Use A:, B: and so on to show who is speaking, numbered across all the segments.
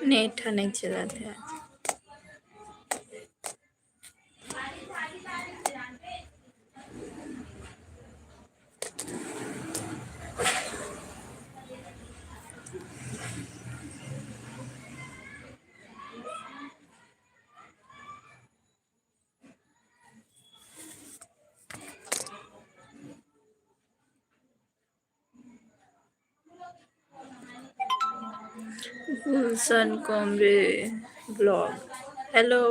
A: Net नहीं चलाते हैं। गुलशन कमरे ब्लॉग। हेलो।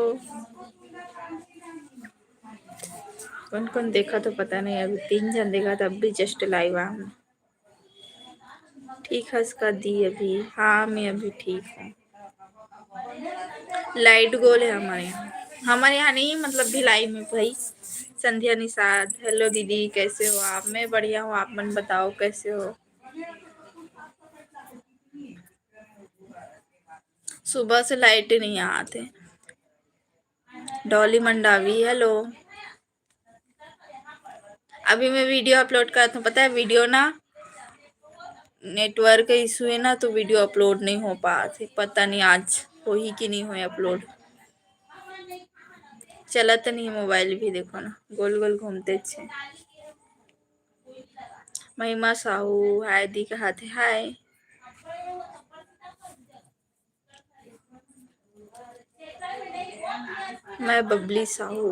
A: कौन कौन देखा तो पता नहीं, अभी 3 जन देखा था, अब भी जस्ट लाइव आ हूँ। ठीक है इसका दी अभी। हाँ मैं अभी ठीक हूँ। लाइट गोल है हमारे यहाँ नहीं, मतलब भिलाई में भाई। संध्या निषाद। हेलो दीदी कैसे हो आप? मैं बढ़िया हूँ, आप मन बताओ कैसे हो? सुबह से लाइट नहीं आते। डॉली मंडावी हेलो। अभी मैं वीडियो अपलोड करता हूँ, पता है वीडियो ना नेटवर्क इशू है ना, तो वीडियो अपलोड नहीं हो पाते। पता नहीं आज हो ही कि नहीं हो अपलोड। चला तो नहीं मोबाइल भी, देखो ना गोल गोल घूमते छे। महिमा साहू हाय दी कहा थे हाय। मैं बबली साहू।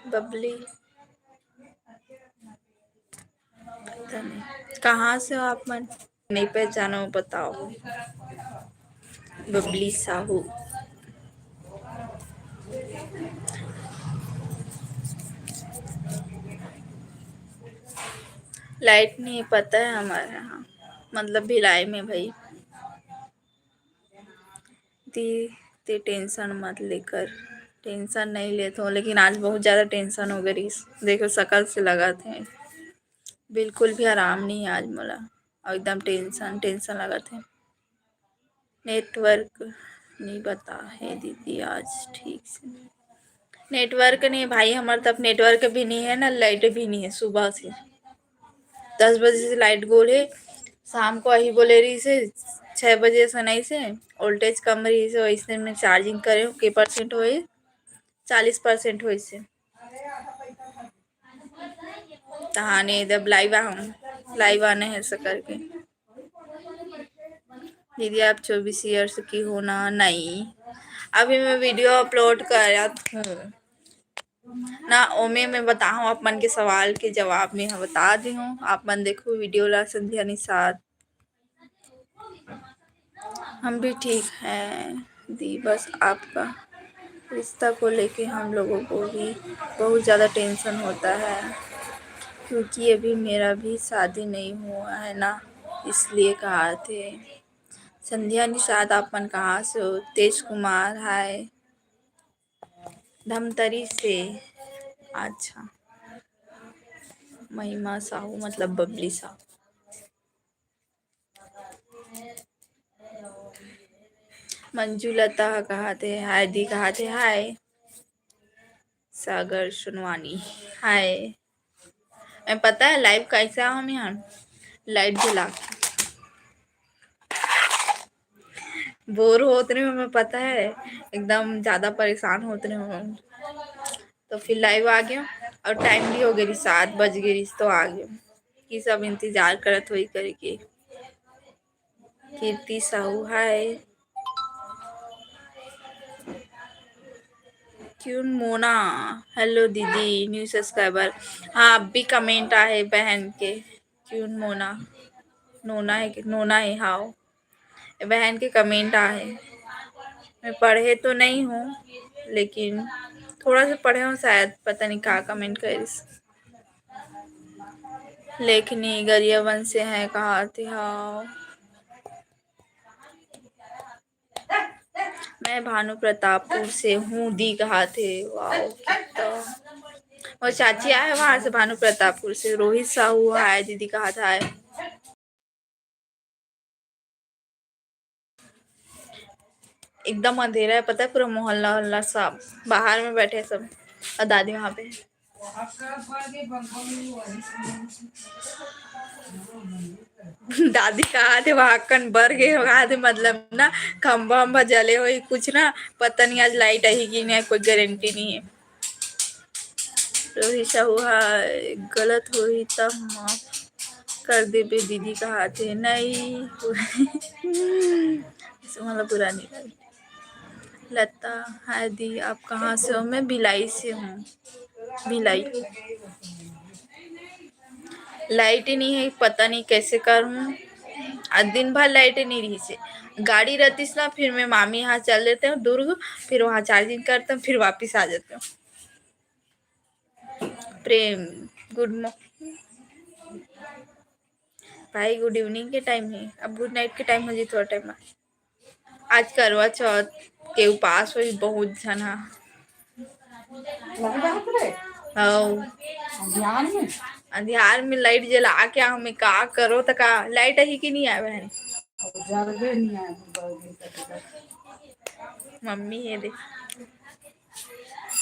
A: बबली पता नहीं कहाँ से हो आप मन? नहीं पहचानो बताओ। बबली साहू। लाइट नहीं पता है हमारे यहाँ, मतलब भिलाई में भाई। दी ते टेंशन मत लेकर। टेंशन नहीं लेता हूँ, लेकिन आज बहुत ज़्यादा टेंशन हो गई। देखो शकल से लगा थे, बिल्कुल भी आराम नहीं है आज मोला, और एकदम टेंशन टेंशन लगा थे। नेटवर्क नहीं बता है दीदी आज ठीक से। नेटवर्क नहीं भाई, हमारे तरफ नेटवर्क भी नहीं है ना, लाइट भी नहीं है। सुबह से 10 बजे से लाइट गोल है। शाम को वही बोले रही से 6 बजे से नहीं से वोल्टेज कम रही से, वैसे में चार्जिंग करे के परसेंट हो 40% हो से। तहाने जब लाइव हम लाइव आने हैं ऐसा करके। दीदी आप 24 ईयर्स की हो ना? नहीं, अभी मैं वीडियो अपलोड कर हूँ ना, ओमे मैं बताऊँ आप मन के सवाल के जवाब में हम बता दी हूँ। आप मन देखो वीडियो ला संध्या निषाद। हम भी ठीक हैं दी, बस आपका रिश्ता को लेके हम लोगों को भी बहुत ज़्यादा टेंशन होता है, क्योंकि अभी मेरा भी शादी नहीं हुआ है ना, इसलिए कहा थे। संध्या निषाद आप मन कहाँ से हो? तेज कुमार हाय धमतरी से। अच्छा। महिमा साहू मतलब बबली साहू। मंजुलता कहा थे हाय दी कहा थे हाय। सागर सुनवानी हाय। मैं पता है लाइव कैसे हम यहाँ लाइट जला के बोर होते रहे हमें पता है, एकदम ज्यादा परेशान होते रहे हम, तो फिर लाइव आ गया। और टाइम भी हो गई 7 बज गई तो आ गया कि सब इंतजार करत हुई करके। कीर्ति साहू हाय। क्यों मोना हेलो दीदी न्यू सब्सक्राइबर। हाँ अब भी कमेंट आए बहन के। क्यों मोना नोना है कि नोना है? हाँ बहन के कमेंट आए। मैं पढ़े तो नहीं हूँ, लेकिन थोड़ा सा पढ़े हूँ शायद, पता नहीं कहाँ कमेंट कर। लेखनी गरियाबंद से है कहा थे? हाँ मैं भानु प्रतापपुर से हूँ दी कहा थे। वाह कितना। और चाची आए वहां से भानु प्रतापपुर से। रोहित साहू हाय दीदी कहा था। एकदम अंधेरा है, पता है पूरा मोहल्ला वल्ला सब बाहर में बैठे सब, और दादी वहां पे। दादी कहा थे वहां कन बर गए कहा थे मतलब ना खंबा वम्बा जले हुए कुछ ना पता नहीं आज लाइट आई कि नहीं कोई गारंटी नहीं है। रोहित साहू गलत हुई तब माफ कर दे बे दीदी कहा थे नहीं मतलब बुरा नहीं लगा। लता हाय दी आप कहाँ से हो? मैं भिलाई से हूँ। भिलाई लाइट ही नहीं है पता नहीं कैसे करूँ। आज दिन भर लाइट ही नहीं रही से गाड़ी रहती ना फिर मैं मामी यहाँ चल देते हूँ दुर्ग फिर वहाँ चार्जिंग करते हूँ फिर वापिस आ जाते हूँ। प्रेम गुड मॉर्निंग भाई गुड इवनिंग के टाइम है अब गुड नाइट के टाइम हो जी थोड़ा टाइम आज करवा चौथ के उपास हुई बहुत जना अंधियार में लाइट जला के हमें का करो तो का लाइट ही कि नहीं आए बहन मम्मी है देख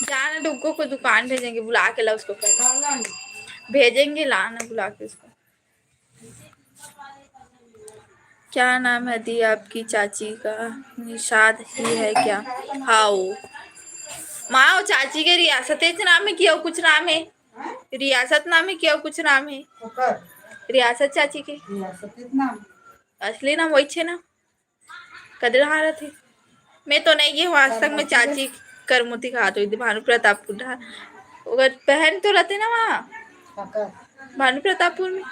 A: जाना डुग्गो को दुकान भेजेंगे बुला के ला उसको भेजेंगे लाना बुला के उसको। क्या नाम है दी आपकी चाची का? निषाद ही है क्या? हाँ माँ चाची के रियासत नाम है क्या कुछ नाम है? रियासत नाम है क्या कुछ नाम है? रियासत चाची के असली नाम वही छे ना कदर हारा थे। मैं तो नहीं गई आज तक मैं चाची करमुती खा तो भानु प्रतापपुर अगर बहन तो रहते ना वहाँ भानु प्रतापपुर में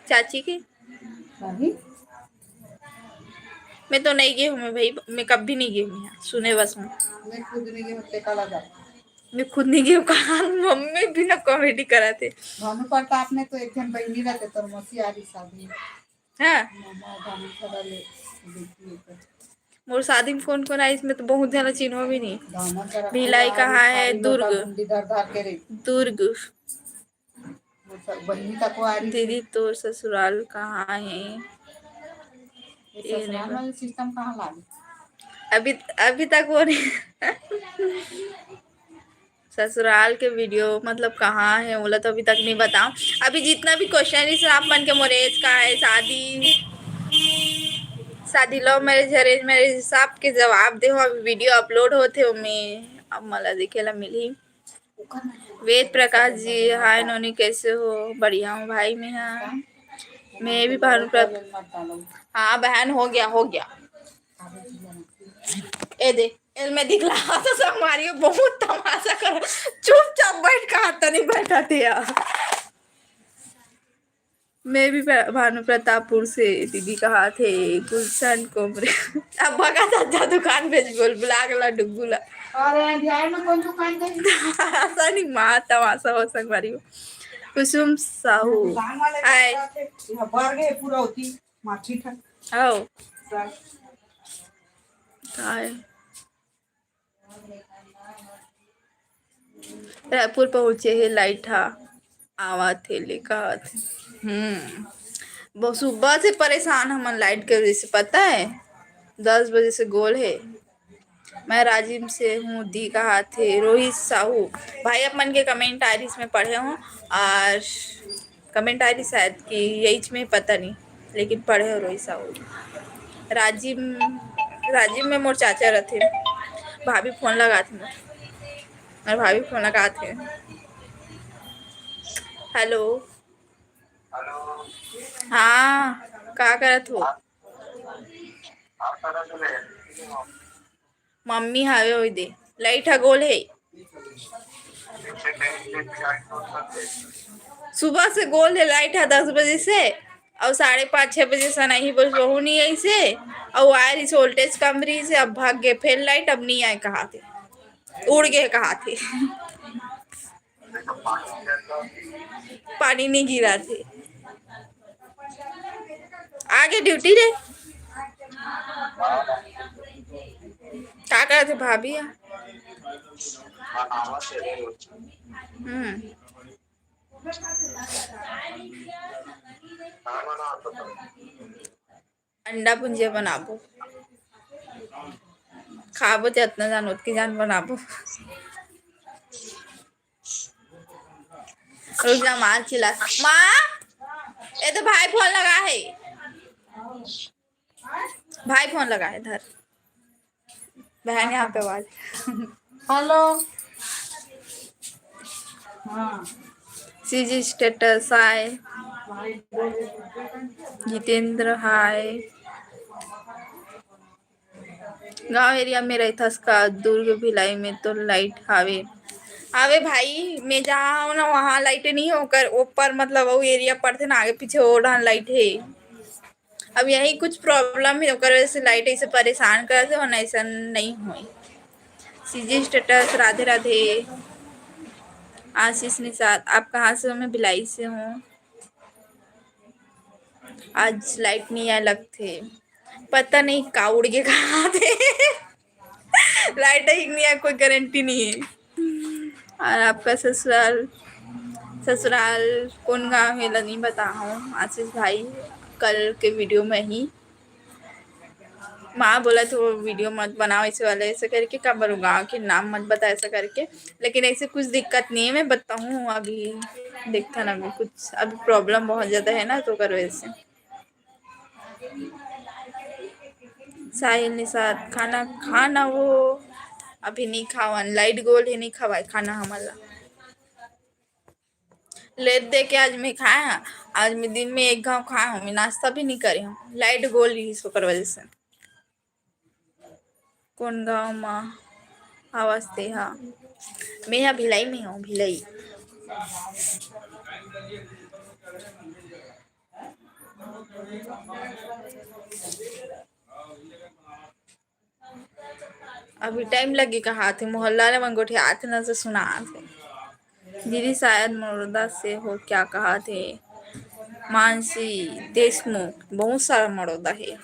A: चाची के मैं तो नहीं गई हूँ मैं भाई मैं कभी नहीं गई हूँ यहाँ सुने बस में मैं खुद नहीं गई हूँ कहाँ मम्मी भी ना कॉमेडी कराते भानु प्रताप ने तो एक दिन बहनी रहते तो मसी आ रही शादी हाँ मोर शादी में कौन कौन आई इसमें तो बहुत ज्यादा चिन्ह भी नहीं। भिलाई कहाँ है? दुर्ग दुर्ग दीदी तो ससुराल कहाँ है? सिस्टम कहाँ लागे अभी अभी तक वो नहीं ससुराल के वीडियो मतलब कहाँ है बोला तो अभी तक नहीं बताऊं। अभी जितना भी क्वेश्चन है आप मन के मोरेज का है शादी शादी लव मैरिज अरेंज मैरिज सब के जवाब दे अभी वीडियो अपलोड होते में अब मला देखेला मिली। वेद प्रकाश जी हाय नोनी कैसे हो? बढ़िया हूँ भाई मैं भी भानु हाँ बहन हो गया ए दे एल में दिखला तो सब मारियो बहुत तमाशा कर चुपचाप बैठ कहा तो नहीं बैठा थे यार। मैं भी भानु प्रतापपुर से दीदी कहा थे गुलशन कोमरे अब भगा था दुकान भेज बोल बुला गला डुगुला और ध्यान में कौन दुकान गई ऐसा नहीं मां तमाशा हो संग मारी कुसुम साहू हाय यहां भर गए पूरा होती माछी था आओ हाय रायपुर पहुंचे है लाइट था आवा थे लेका थे बहुत सुबह से परेशान हम लाइट के वजह से पता है 10 बजे से गोल है। मैं राजिम से हूँ दी कहा थे रोहित साहू भाई अपन के कमेंट आयरिस में पढ़े हूँ और कमेंट आयरिस शायद कि यही में पता नहीं लेकिन पढ़े हो रोहित साहू राजिम राजिम में मोर चाचा रहते भाभी फोन लगा थे मेरे भाभी फोन लगा थे हेलो हाँ क्या करत हो मम्मी हावे हो दे लाइट है गोल है सुबह से गोल है लाइट है 10 बजे से और 5:30-6 बजे से नहीं बस बहू नहीं आई से और वायर इस वोल्टेज कम रही से अब भाग गए फिर लाइट अब नहीं आए कहा थे उड़ गए कहा थे पानी नहीं गिरा थे आगे ड्यूटी रे क्या कर रहे थे भाभी अंडा भुंजिया बनाबो खाबो ते इतना जान उतकी जान बनाबो रुक जा, माँ चिल्ला। माँ, ये तो भाई फोन लगा है, भाई फोन लगा है इधर। बहन यहाँ पे आवाज।
B: हेलो। हाँ,
A: सीजी स्टेटस हाय, जितेंद्र हाय। गांव एरिया में रहथस का? दुर्ग भिलाई में तो लाइट हावे। आवे भाई, मैं जहाँ हूँ ना वहाँ लाइट नहीं होकर ऊपर, मतलब वो एरिया पड़ते ना आगे पीछे ओढ़ा लाइट है। अब यही कुछ प्रॉब्लम है ओकर वजह से लाइट ऐसे परेशान कर दे, वरना ऐसा नहीं हुई। CG status Radhe Radhe. आशीष निषाद, आप कहाँ से हो? मैं भिलाई से हूँ। आज लाइट नहीं आए लगते, पता नहीं का उड़ के कहाँ थे। लाइट ही नहीं है, कोई गारंटी नहीं है। और आपका ससुराल ससुराल कौन गांव है नहीं बता हूँ आशीष भाई, कल के वीडियो में ही माँ बोला तो वीडियो मत बनाओ ऐसे वाले, ऐसे करके कब करूँ, गाँव के नाम मत बता ऐसा करके। लेकिन ऐसे कुछ दिक्कत नहीं है, मैं बताऊँ अभी देखता ना, अभी कुछ अभी प्रॉब्लम बहुत ज़्यादा है ना, तो कर वजह से। साहिल निषाद, खाना खाना वो अभी नहीं खावन, लाइट गोल है नहीं खवाए खाना हमारा। लेट दे के आज मैं खाया, आज मैं दिन में एक घाव खाया हूँ, मैं नाश्ता भी नहीं करी हूँ, लाइट गोल ही इसको कर वजह से। कौन गाँव माँ आवाज दे? हाँ, मैं यहाँ भिलाई में हूँ, भिलाई। अभी टाइम लगेगा, हाथ मोहल्ला ने मंगोठी हाथ न से सुना थे। दीदी शायद मरोदा से हो, क्या कहा थे? मानसी देशमुख, बहुत सारा मरोदा है।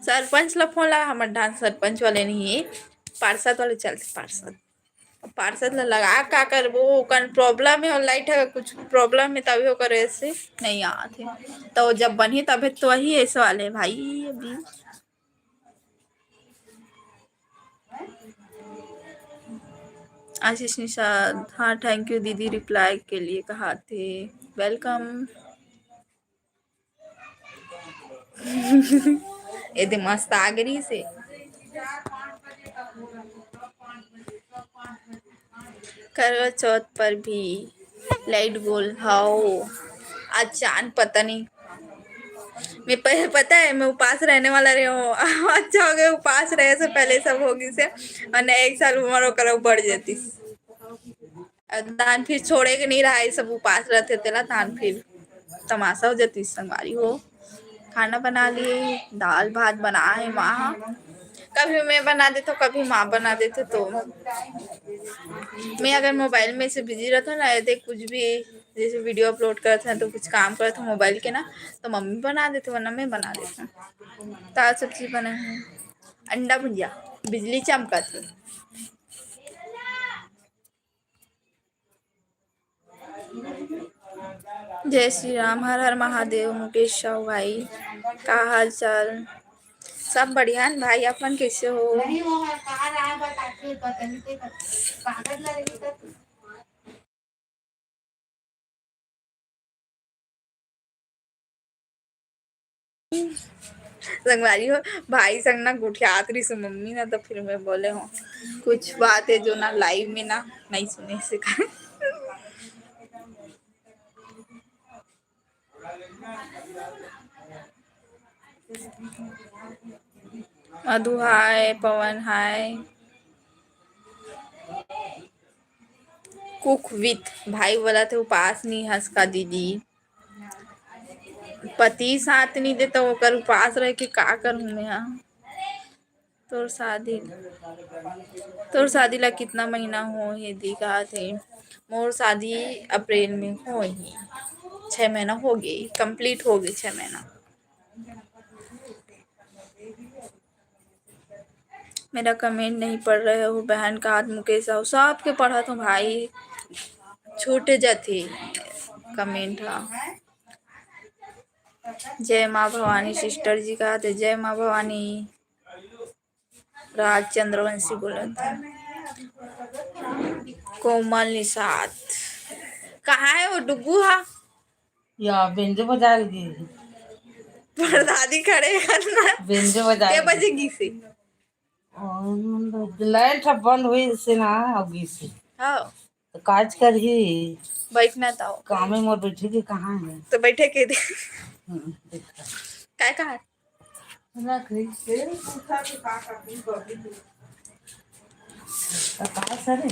A: सरपंच ला फोन लगा, हमारे डांस सरपंच वाले नहीं है, पार्षद वाले चलते। पार्षद ला लगा का कर, वो प्रॉब्लम है और लाइट है, कुछ प्रॉब्लम है तभी वो करे ऐसे नहीं आते, तो जब बनी तभी तो वही ऐसे वाले भाई। अभी आशीष निषाद, हाँ थैंक यू दीदी रिप्लाई के लिए कहा थे, वेलकम। ये मस्त आगरी से करवा चौथ पर भी लाइट गोल हाओ। आज चांद पता नहीं, मैं पहले पता है मैं उपास रहने वाला रही हूँ। अच्छा हो गया उपास रहे से पहले सब होगी से, और एक साल उम्र होकर बढ़ जाती। दान फिर छोड़े के नहीं रहा, ये सब उपास रहते थे ना, दान फिर तमाशा हो जाती। संगवारी हो, खाना बना लिए, दाल भात बना है माँ, कभी मैं बना देती तो कभी माँ बना देते। तो मैं अगर मोबाइल में से बिजी रहता ना, यदि कुछ भी जैसे वीडियो अपलोड करते हैं तो कुछ काम करते हैं मोबाइल के ना, तो मम्मी बना देते, वरना मैं बना देती हूँ। दाल सब्जी बना है, अंडा भुजिया, बिजली चमका थी। जय श्री राम, हर हर महादेव। मुकेश शाह भाई, का हाल चाल? सब बढ़िया भाई, अपन कैसे हो? संगवारी हो भाई संग ना गुठियात रही से मम्मी ना, तो फिर मैं बोले हूँ कुछ बात है जो ना लाइव में ना नहीं सुने से। मधु हाय, पवन हाय। कुक विथ भाई बोला थे उपास नहीं हंस का दीदी, पति साथ नहीं देता वो कर उपास रह के का करूँ मैं? यहाँ तोर शादी ला कितना महीना हो ये दिखा थे? मोर शादी अप्रैल में हो ही, 6 महीना हो गई, कंप्लीट हो गई 6 महीना। मेरा कमेंट नहीं पढ़ रहे हो? बहन का हाथ मुकेश साहू सबके पढ़ा तो भाई, छूटे जाती कमेंट। हाँ, जय माँ भवानी सिस्टर जी कहा थे, जय माँ भवानी। राज चंद्रवंशी बोला था। कोमल निषाद कहाँ है वो डुगू? हाँ
B: या बेंजो बजा लगी।
A: पर दादी खड़े करना
B: बेंजो बजा
A: के
B: लगी।
A: बजेगी से
B: लाइट अब बंद हुई से ना होगी से
A: हाँ
B: तो काज कर ही
A: बैठना था
B: कामे मोर बैठी के कहाँ है।
A: तो बैठे के दे
B: देखा
A: काय कहा
B: रख रही से पूछा के का करती बबली तो का सरे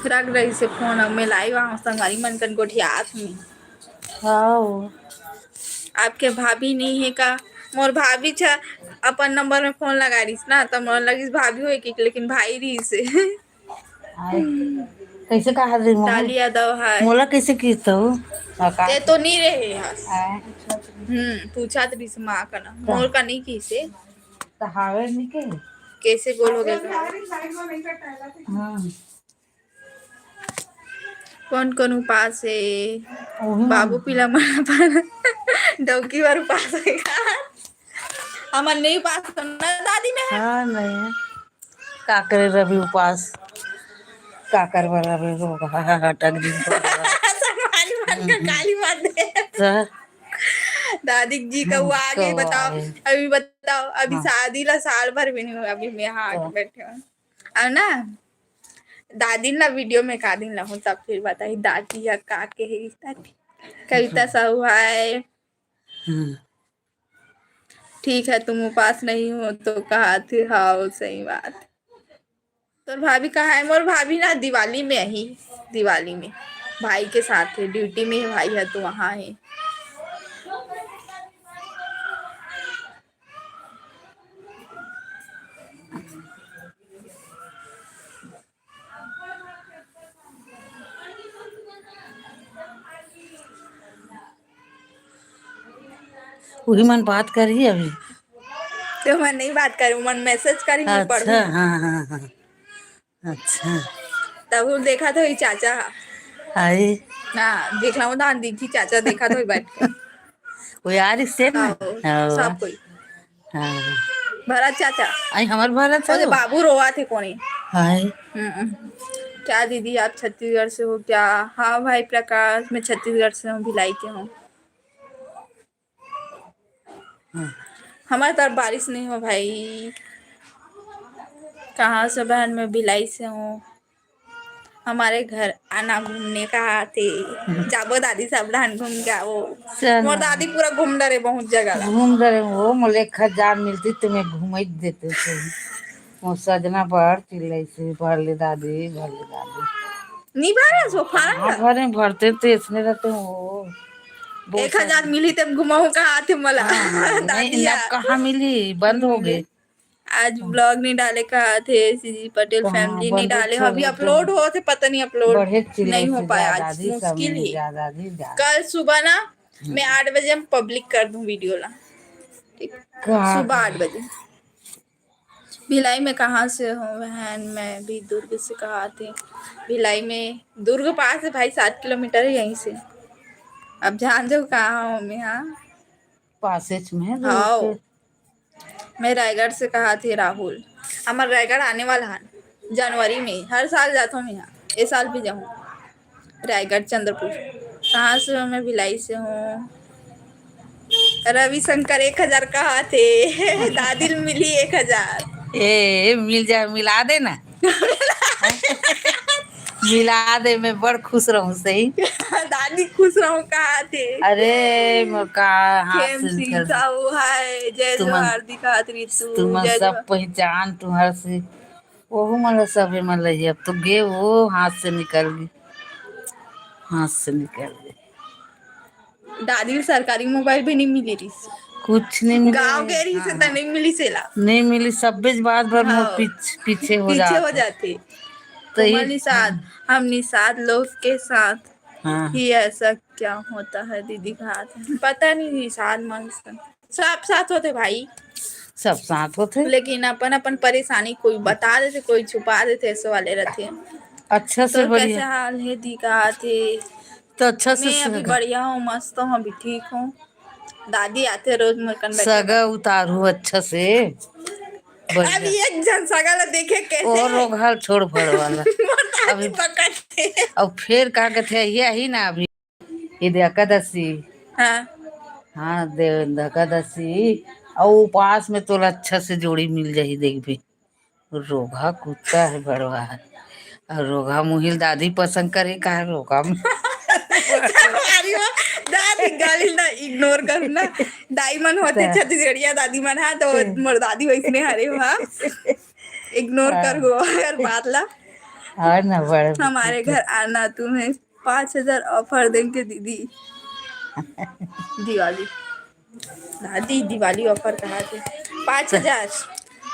A: रख रही से फोन अब मैं लाई वहाँ संगारी मन कन गोठियात में
B: हाँ
A: आपके भाभी नहीं है का? मोर भाभी छा अपन नंबर में फोन लगा रही ना तो मोर लगी भाभी होए की लेकिन भाई रही से
B: आए कैसे कहा रे मोला
A: डाली यादव है
B: मोला कैसे की तो का
A: ते तो नहीं रहे हस
B: आए
A: पूछा तो रिस माँ का ना मोर का नहीं की से
B: तो हावे नहीं के
A: कैसे गोल हो गया
B: हाँ
A: कौन कौन उपास है?
B: वही
A: बाबू पीला मना पर डौकी बार उपास है का? हमार नहीं उपास करना दादी में है
B: हाँ नहीं का करे रवि उपास का कर वाला रे रोगा अटक दिन तो
A: संभाली मत कर गाली मत दे
B: सर
A: दादी जी का वो आगे
B: कब
A: बताओ
B: आए?
A: अभी बताओ अभी
B: हाँ।
A: शादी ला साल भर भी नहीं हुआ अभी मैं यहाँ
B: तो।
A: आके बैठे हूँ और ना दादी ना वीडियो में का दिन ला हूँ तब फिर बताई दादी या का के है दादी कविता साहू है
B: हम्म,
A: ठीक है तुम उपास नहीं हो तो कहा थी हाँ सही बात तो भाभी कहाँ है? मोर भाभी ना दिवाली में ही दिवाली में भाई के साथ है ड्यूटी में है भाई है तो वहाँ है
B: वही मन बात करी अभी
A: तो मैं नहीं बात करूँ मन मैसेज करी मैं पढ़ू
B: अच्छा हाँ हाँ हाँ अच्छा
A: तब वो देखा तो ही चाचा
B: आई
A: ना देख ला ना दीदी चाचा देखा तो ही बैठ के
B: वो यार इससे ना
A: आओ,
B: हाँ
A: सब कोई
B: हाँ
A: भरत चाचा
B: आई हमार भारत
A: और बाबू रोआ थे कोनी
B: हाय
A: क्या दीदी आप छत्तीसगढ़ से हो क्या? हाँ भाई प्रकाश मैं छत्तीसगढ़ से हूँ भिलाई के हूँ हमारे तरफ बारिश नहीं हो भाई कहाँ से बहन मैं भिलाई से हूँ हमारे घर आना घूमने का आते जाबो दादी सब धान घूम के आओ मोर दादी पूरा घूम डरे बहुत जगह ला
B: घूम रहे हो मोले 1000 मिलती तुम्हें घूम ही देते थे वो सजना पर चिल्लाई से भर ले दादी
A: नहीं भरा सो फारा
B: हाँ भरे भरते तो इसने रहते हो
A: 1000 मिली तब घुमाऊ कहाँ आते मला
B: नहीं
A: दादी
B: अब कहाँ मिली बंद हो गए
A: आज ब्लॉग नहीं डाले कहा थे सीजी पटेल
B: कहाँ
A: फैमिली नहीं
B: बंद
A: डाले
B: चले
A: अभी
B: तो
A: अपलोड हो थे पता नहीं अपलोड
B: बढ़े चिल्लाई
A: नहीं हो
B: से
A: पाया
B: जा
A: आज
B: दादी सब
A: मुश्किल ही
B: जा दादी जा
A: कल सुबह ना मैं 8 बजे हम पब्लिक कर दूं वीडियो ला ठीक
B: कहाँ
A: सुबह 8 बजे भिलाई में कहाँ से हो बहन मैं भी दुर्ग से कहा थे भिलाई में दुर्ग पास है भाई 7 किलोमीटर है यहीं से अब जान जाओ कहाँ हूँ मैं हाँ
B: पासेज में है
A: हाँ
B: रोड
A: मैं रायगढ़ से कहा थे राहुल हमार रायगढ़ आने वाला है जनवरी में हर साल जाता हूँ मैं यहाँ ये साल भी जाऊँ रायगढ़ चंद्रपुर कहाँ से हूँ मैं भिलाई से हूँ रविशंकर 1000 कहा थे दादी मिली 1000
B: पे ए मिल जा मिला दे ना मिला दे मैं बड़ खुश रहूं सही
A: दादी खुश रहूं कहा थे
B: अरे मोका हाथ
A: खेम
B: से
A: सिंह
B: निकल
A: साहू हाय जय
B: तुमन
A: जोहार दिखात रीतू
B: तुम
A: जय
B: सब
A: जोहार
B: पहचान तुम्हार से ओहू मतलब सबे मतलब अब तो गे वो हाथ से निकल गई हाथ से निकल गई
A: दादी सरकारी मोबाइल भी नहीं मिली रही
B: कुछ नहीं मिले
A: गांव के रही से
B: हाँ,
A: तो नहीं मिली सेला
B: नहीं मिली सब बीच बात भर मोर
A: हाँ
B: पीछे हो
A: पीछे हो
B: जाते
A: जाते
B: तो ये
A: कोमल निषाद हम निषाद लोग के साथ
B: हाँ
A: ही ऐसा क्या होता है दीदी का हाथ पता नहीं निषाद मन सब साथ होते भाई
B: सब साथ होते
A: लेकिन अपन अपन परेशानी कोई बता देते कोई छुपा देते ऐसे वाले रहते
B: अच्छा से
A: तो कैसे
B: बढ़िया
A: हाल है दी का हाथ है
B: तो अच्छा से
A: मैं अभी
B: सगा
A: बढ़िया हूँ मस्त हूँ अभी ठीक हूँ दादी आते रोज मरकन बैठे
B: सगा उतारू अच्छा से
A: अब
B: बढ़िया
A: एक जन सगल देखे कैसे
B: और रोगाल छोड़ फड़ वाला
A: मोर दादी
B: अभी
A: पकड़ते
B: अब फिर का कहते यही ना अभी ईद एकादशी
A: हाँ
B: हाँ देव एकादशी और पास में तो अच्छा से जोड़ी मिल जाही देख भी रोगा कुत्ता है बड़वा है और रोगा मुहिल दादी पसंद करे का है रोगा में
A: हमारी वो दादी गाली ना इग्नोर करू ना दाई मन होते छत्तीसगढ़िया दादी मन हा तो मोर दादी वैसने हरे वहाँ इग्नोर कर गो अगर बात ला
B: और ना बड़े
A: हमारे घर आना तुम्हें 5,000 ऑफर देंगे दीदी दिवाली दादी दिवाली ऑफर कहा थे 5,000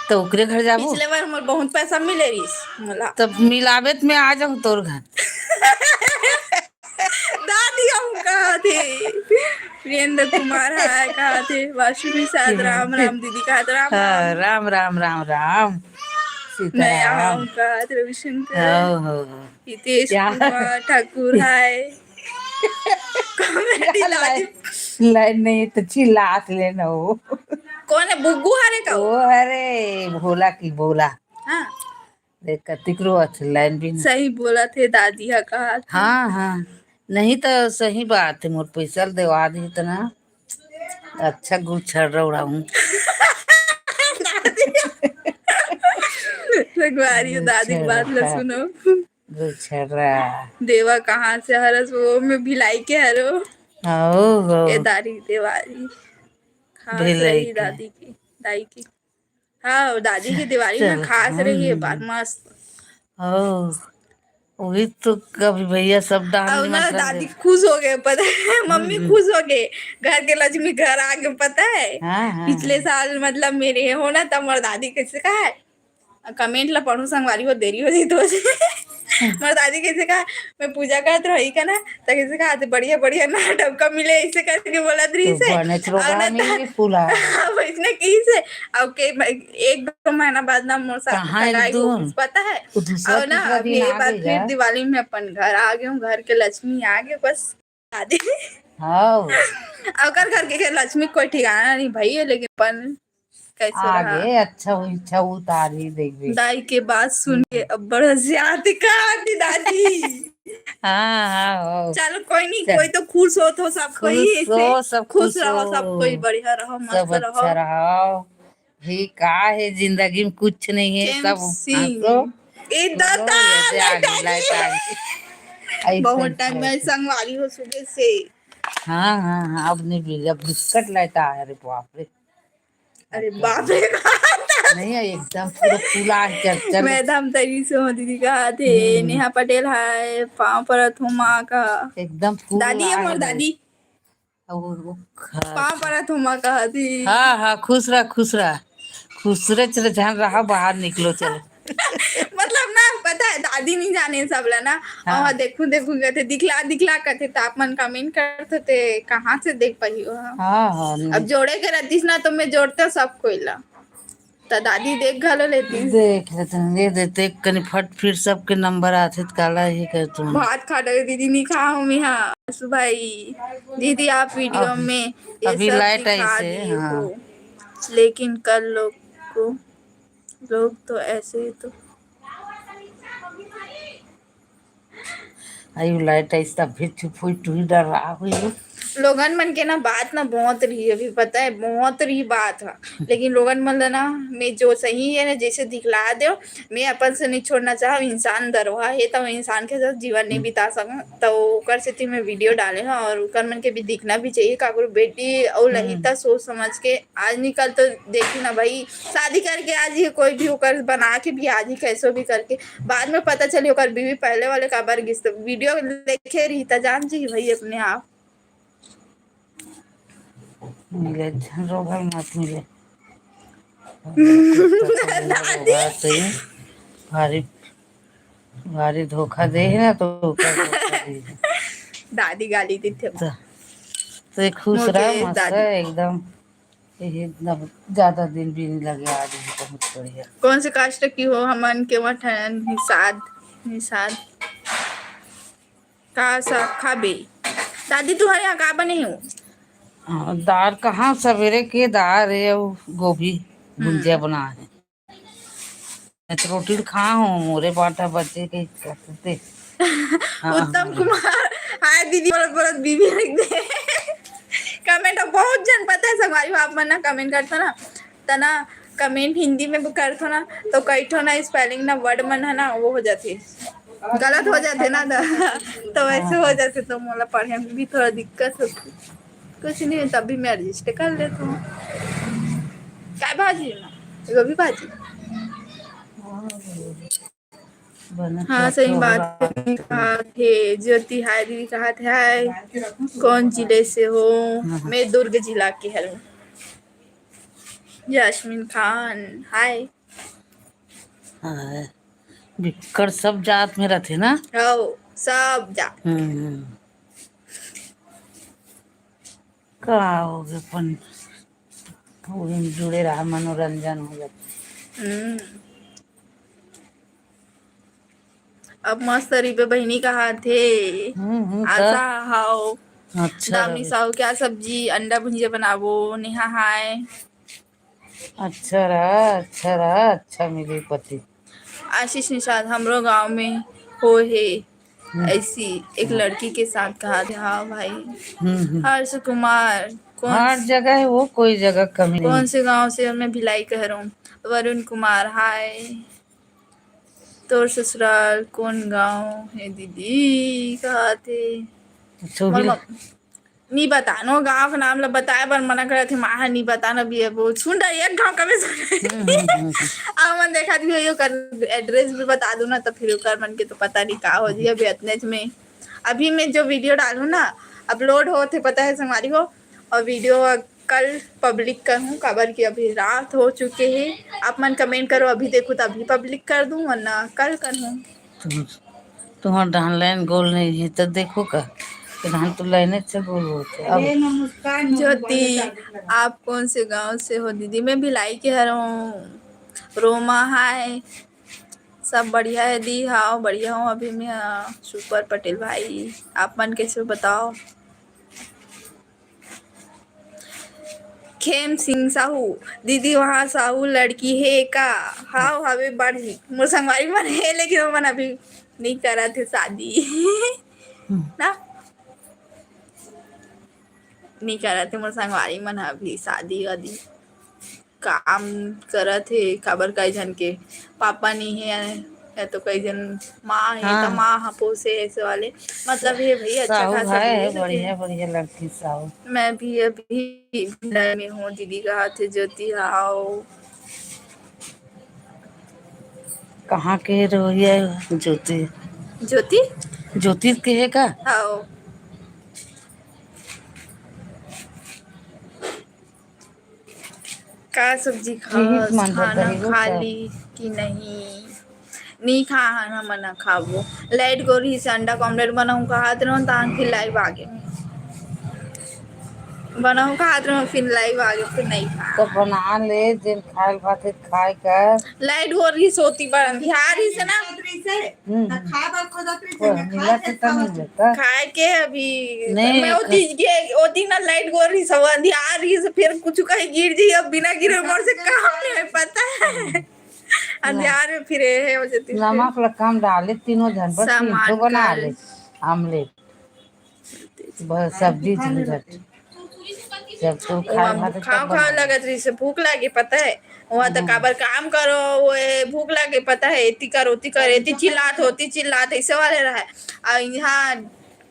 B: तो ओकरे घर जाबो
A: पिछले बार मोर बहुत पैसा मिले रहीस मोला
B: तब मिलावेत में आ जाऊं तोर घर
A: दादी हम कहा थे वीरेंद्र कुमार है कहा थे वाशु प्रसाद राम राम दीदी कहा था राम
B: हाँ,
A: राम
B: राम राम राम राम
A: मैं यहाँ
B: सीताराम
A: हूँ कहा थे रविशंकर
B: हो
A: हितेश
B: क्या
A: कुमार ठाकुर है कॉमेडी लाजी
B: लाइन नहीं तो चिल्लात लेना वो
A: कौन है बुग्गू हरे का
B: ओ अरे भोला की भोला
A: हाँ
B: देख कतिक रो लाइन भी नहीं
A: सही बोला थे दादी हा कहा थे
B: हाँ हाँ नहीं तो सही बात है मोर पैसा देवा दी इतना अच्छा गुच्छर उड़ाऊं
A: लगवारी हो दादी की बात ला सुनो
B: गुच्छरा
A: देवा कहाँ से हरस वो में भिलाई के हरो
B: हो
A: ये दादी देवारी खास
B: भिलाई
A: रही
B: के।
A: दादी की दाई की हाँ दादी की दिवाली में
B: चल
A: खास रही है बात मस्त
B: हो वही तो कभी भैया सब दान
A: अब ना
B: निमंत्रण
A: दादी
B: दे
A: खुश हो गए पता है मम्मी खुश हो गए घर के लक्ष्मी घर आ गए पता है
B: हाँ हाँ
A: पिछले साल मतलब मेरे हो ना तब मोर दादी कैसे कहा है कमेंट ला पढ़ू संगवारी हो देरी हो जी तो मोर दादी कैसे कहा मैं पूजा करत रही का ना तो कैसे कहा तो बढ़िया बढ़िया नाटक का मिले ऐसे करके बोला त्री
B: तो
A: से
B: बने
A: और ना
B: मिली फूला
A: अब इसने की से अब के 1-2 महीना बाद ना मोर साथ
B: कहाँ
A: सगाई हो
B: एकदम?
A: गई, पता है
B: वो दूसरा
A: और ना
B: तीसरा
A: अब
B: दिन
A: ये
B: आ
A: बार
B: गई
A: फिर
B: जा।
A: दिवाली में अपन घर आ गए हूँ घर के लक्ष्मी आ गए बस दादी
B: हाँ
A: अगर घर के लक्ष्मी कोई ठिकाना नहीं भाई है लेकिन अपन कैसे रहा
B: आगे अच्छा हुई इच्छा उतार ही देख भी
A: दाई के बात सुन के अब बड़ा ज्यादा कहा थी दादी
B: हाँ हाँ
A: चलो कोई नहीं
B: चल।
A: कोई तो खुश हो तो सब कोई
B: खुश
A: ऐसे
B: हो सब
A: खुश रहो सब कोई बढ़िया रहो
B: सब
A: मस्त रहो
B: अच्छा रहो भी का है जिंदगी में कुछ नहीं है
A: जेम
B: सब
A: सिंह
B: हंसो
A: ए दादा
B: ये आ गई लाइट आ गई
A: बहुत टाइम में संगवारी हो सुबह से
B: हाँ हाँ हाँ अब नहीं भी अब बिस्कट लाइट आया रे बाप रे
A: अरे बाप रे
B: नहीं है एकदम पूरा फूला चल चल
A: मैं धाम तरी से हो दीदी कहा थे नेहा पटेल है पाँव पर हूँ माँ का
B: एकदम फूल
A: दादी है मोर दादी पाँव पर हूँ माँ कहा थी
B: हाँ हाँ खुश रह चले जहाँ रहा बाहर निकलो चलो
A: मतलब ना पता है दादी नहीं जाने सब ला ना
B: हाँ।
A: और देखू देखू कहते दिखला दिखला कहते तो आप मन कमेंट करते थे कहाँ से देख पाई हो
B: हाँ हाँ
A: अब जोड़े के रहतीस ना तो मैं जोड़ते सब कोई ला तो दादी देख घलो लेती
B: देख लेते ये देते कनी फट फिर सबके नंबर आते तो काला ये कर तुम
A: भात खा डरे दीदी नहीं खा हूँ यहाँ सुबह दीदी आप वीडियो में ये
B: अभी
A: सब
B: लाइट
A: दिखा
B: ऐसे,
A: दिए
B: हाँ।
A: हो लेकिन कल लोग तो ऐसे ही तो
B: आयु लाइट ऐसा फिर चुप हुई टू ही डर रहा हुई
A: लोगन मन के ना बात ना बहुत रही है अभी पता है बहुत रही बात है लेकिन लोगन मन ला ना मैं जो सही है ना जैसे दिखला दो मैं अपन से नहीं छोड़ना चाह इंसान दरवा है तो इंसान के साथ जीवन नहीं बिता सकूं तो ओकर से मैं वीडियो डाले हैं और ओकर मन के भी दिखना भी चाहिए काकुर बेटी और लहिता सोच समझ के आज निकल तो देखी ना भाई शादी करके आज ही कोई भी ओकर बना के भी आज ही कैसो भी करके बाद में पता चली ओकर बीवी पहले वाले काबर गिस वीडियो देखे रही था जान जी भाई अपने आप
B: मिले रोगल मत मिले
A: दादी
B: सही भारी भारी धोखा दे है ना तो ऊपर धोखा दे
A: दादी गाली दी थे
B: तो ये खुश
A: मोके
B: रहा मस्त
A: दादी।
B: है एकदम ये एकदम ज्यादा दिन भी नहीं लगे आज भी बहुत बढ़िया
A: कौन से कास्ट की हो हमन के वठन निषाद का सा खाबे दादी तुम्हारे यहाँ का बने हो
B: दाल कहाँ सवेरे के दाल है और गोभी भुंजिया बना है मैं तो रोटी खा हूँ मोरे पाटा बच्चे के करते। हाँ
A: उत्तम कुमार हाय दीदी बोलत बोलत बीबी लिख दे कमेंट बहुत जन पता है संगवारी आप मन ना कमेंट करता ना तना कमेंट हिंदी में भी करथो ना तो कई ठो ना स्पेलिंग ना वर्ड मन है ना वो हो जाती गलत हो जाते ना तो वैसे हो जाते तो मोला पढ़े में भी थोड़ा दिक्कत होती कुछ नहीं तब भी मैं एडजस्ट कर लेती हूँ क्या भाजी ना गोभी भाजी
B: बना
A: हाँ सही बात है कहा थे ज्योति हाय दीदी कहा थे हाय कौन जिले से हो मैं दुर्ग जिला की हूँ यास्मीन खान हाय
B: हाँ बिक्कड़ सब जात में रहते ना।
A: हो सब जा
B: का हो गए अपन पूरी में जुड़े रहा मनोरंजन हो जाता।
A: अब मस्तरी पे बहनी कहा थे आशा हाओ
B: अच्छा
A: दामिनी
B: रहे
A: साहू क्या सब्जी अंडा भुजिया बनावो नेहा हाय
B: अच्छा रहा अच्छा मिली पति।
A: आशीष निषाद हमरो गांव में हो है ऐसी एक लड़की के साथ कहा था हाँ भाई हर्ष कुमार
B: हर जगह है वो कोई जगह कमी नहीं।
A: कौन से गांव से मैं भिलाई कह रहा हूँ वरुण कुमार हाय तोर ससुराल कौन गांव है दीदी कहा थे नहीं बतानो गांव का नाम ला बताए बर मना करे थे माँ नहीं बताना भी है वो सुन रही एक गांव कभी सुन अब मन देखा थी यो कर एड्रेस भी बता दूं ना तो फिर कर मन के तो पता नहीं का हो जी अभी इतने में अभी मैं जो वीडियो डालू ना अपलोड हो थे पता है हमारी हो और वीडियो कल पब्लिक करूँ खबर की अभी रात हो चुके हैं आप मन कमेंट करो अभी देखो तो अभी पब्लिक कर दूं वरना कल करूँ
B: तुम्हारा धान लाइन गोल नहीं है तो देखो का धान तो लाइन से गोल होते अब
A: ज्योति आप कौन से गांव से हो दीदी मैं भिलाई के हूँ रोमा हाय सब बढ़िया है दी हाँ बढ़िया हूँ अभी मैं सुपर पटेल भाई आप मन कैसे बताओ खेम सिंह साहू दीदी वहाँ साहू लड़की है का हाँ हवे बढ़ी मोर संगवारी मन है लेकिन वो मन अभी नहीं करा थे शादी ना नहीं करा थे मोर संगवारी मन अभी शादी वादी काम करत थे खबर कई जन के पापा नहीं है तो कई जन माँ है तो माँ हाँ पोसे ऐसे वाले मतलब है भाई अच्छा खासा
B: है बढ़िया बढ़िया लड़की साहू।
A: मैं भी अभी भिलाई में हूँ दीदी कहा थे ज्योति आओ
B: कहाँ के रोहिया ज्योति
A: ज्योति
B: ज्योति के है का
A: आओ का सब्जी खाना खा ली कि नहीं खा ना मना खाबो लाइट गोरी से अंडा ऑमलेट बनाऊं कहा तान फिर लाइव आगे बनाऊं कहा फिर लाइव आगे फिर नहीं खा
B: तो बना ले जिन खाए बात खाए कर
A: लाइट गोरी सोती बड़ बिहार ही से ना खाए के अभी मैं वो दिन ना लाइट गोरी सब अंधियार ही से फिर कुछ कहीं गिर जी अब बिना गिरे मोर से काम नहीं पता है अंधियार में फिर है हो जाती
B: नमक कम डाले तीनों जन पर तीन तो बना ले आमलेट बस सब्जी झंझट जब तो
A: खाओ लगत रही से भूख लगे पता है वहाँ तो काबर काम करो वो भूख लगे पता है एती करो ती कर एती चिल्लात ऐसे वाले रहा और यहाँ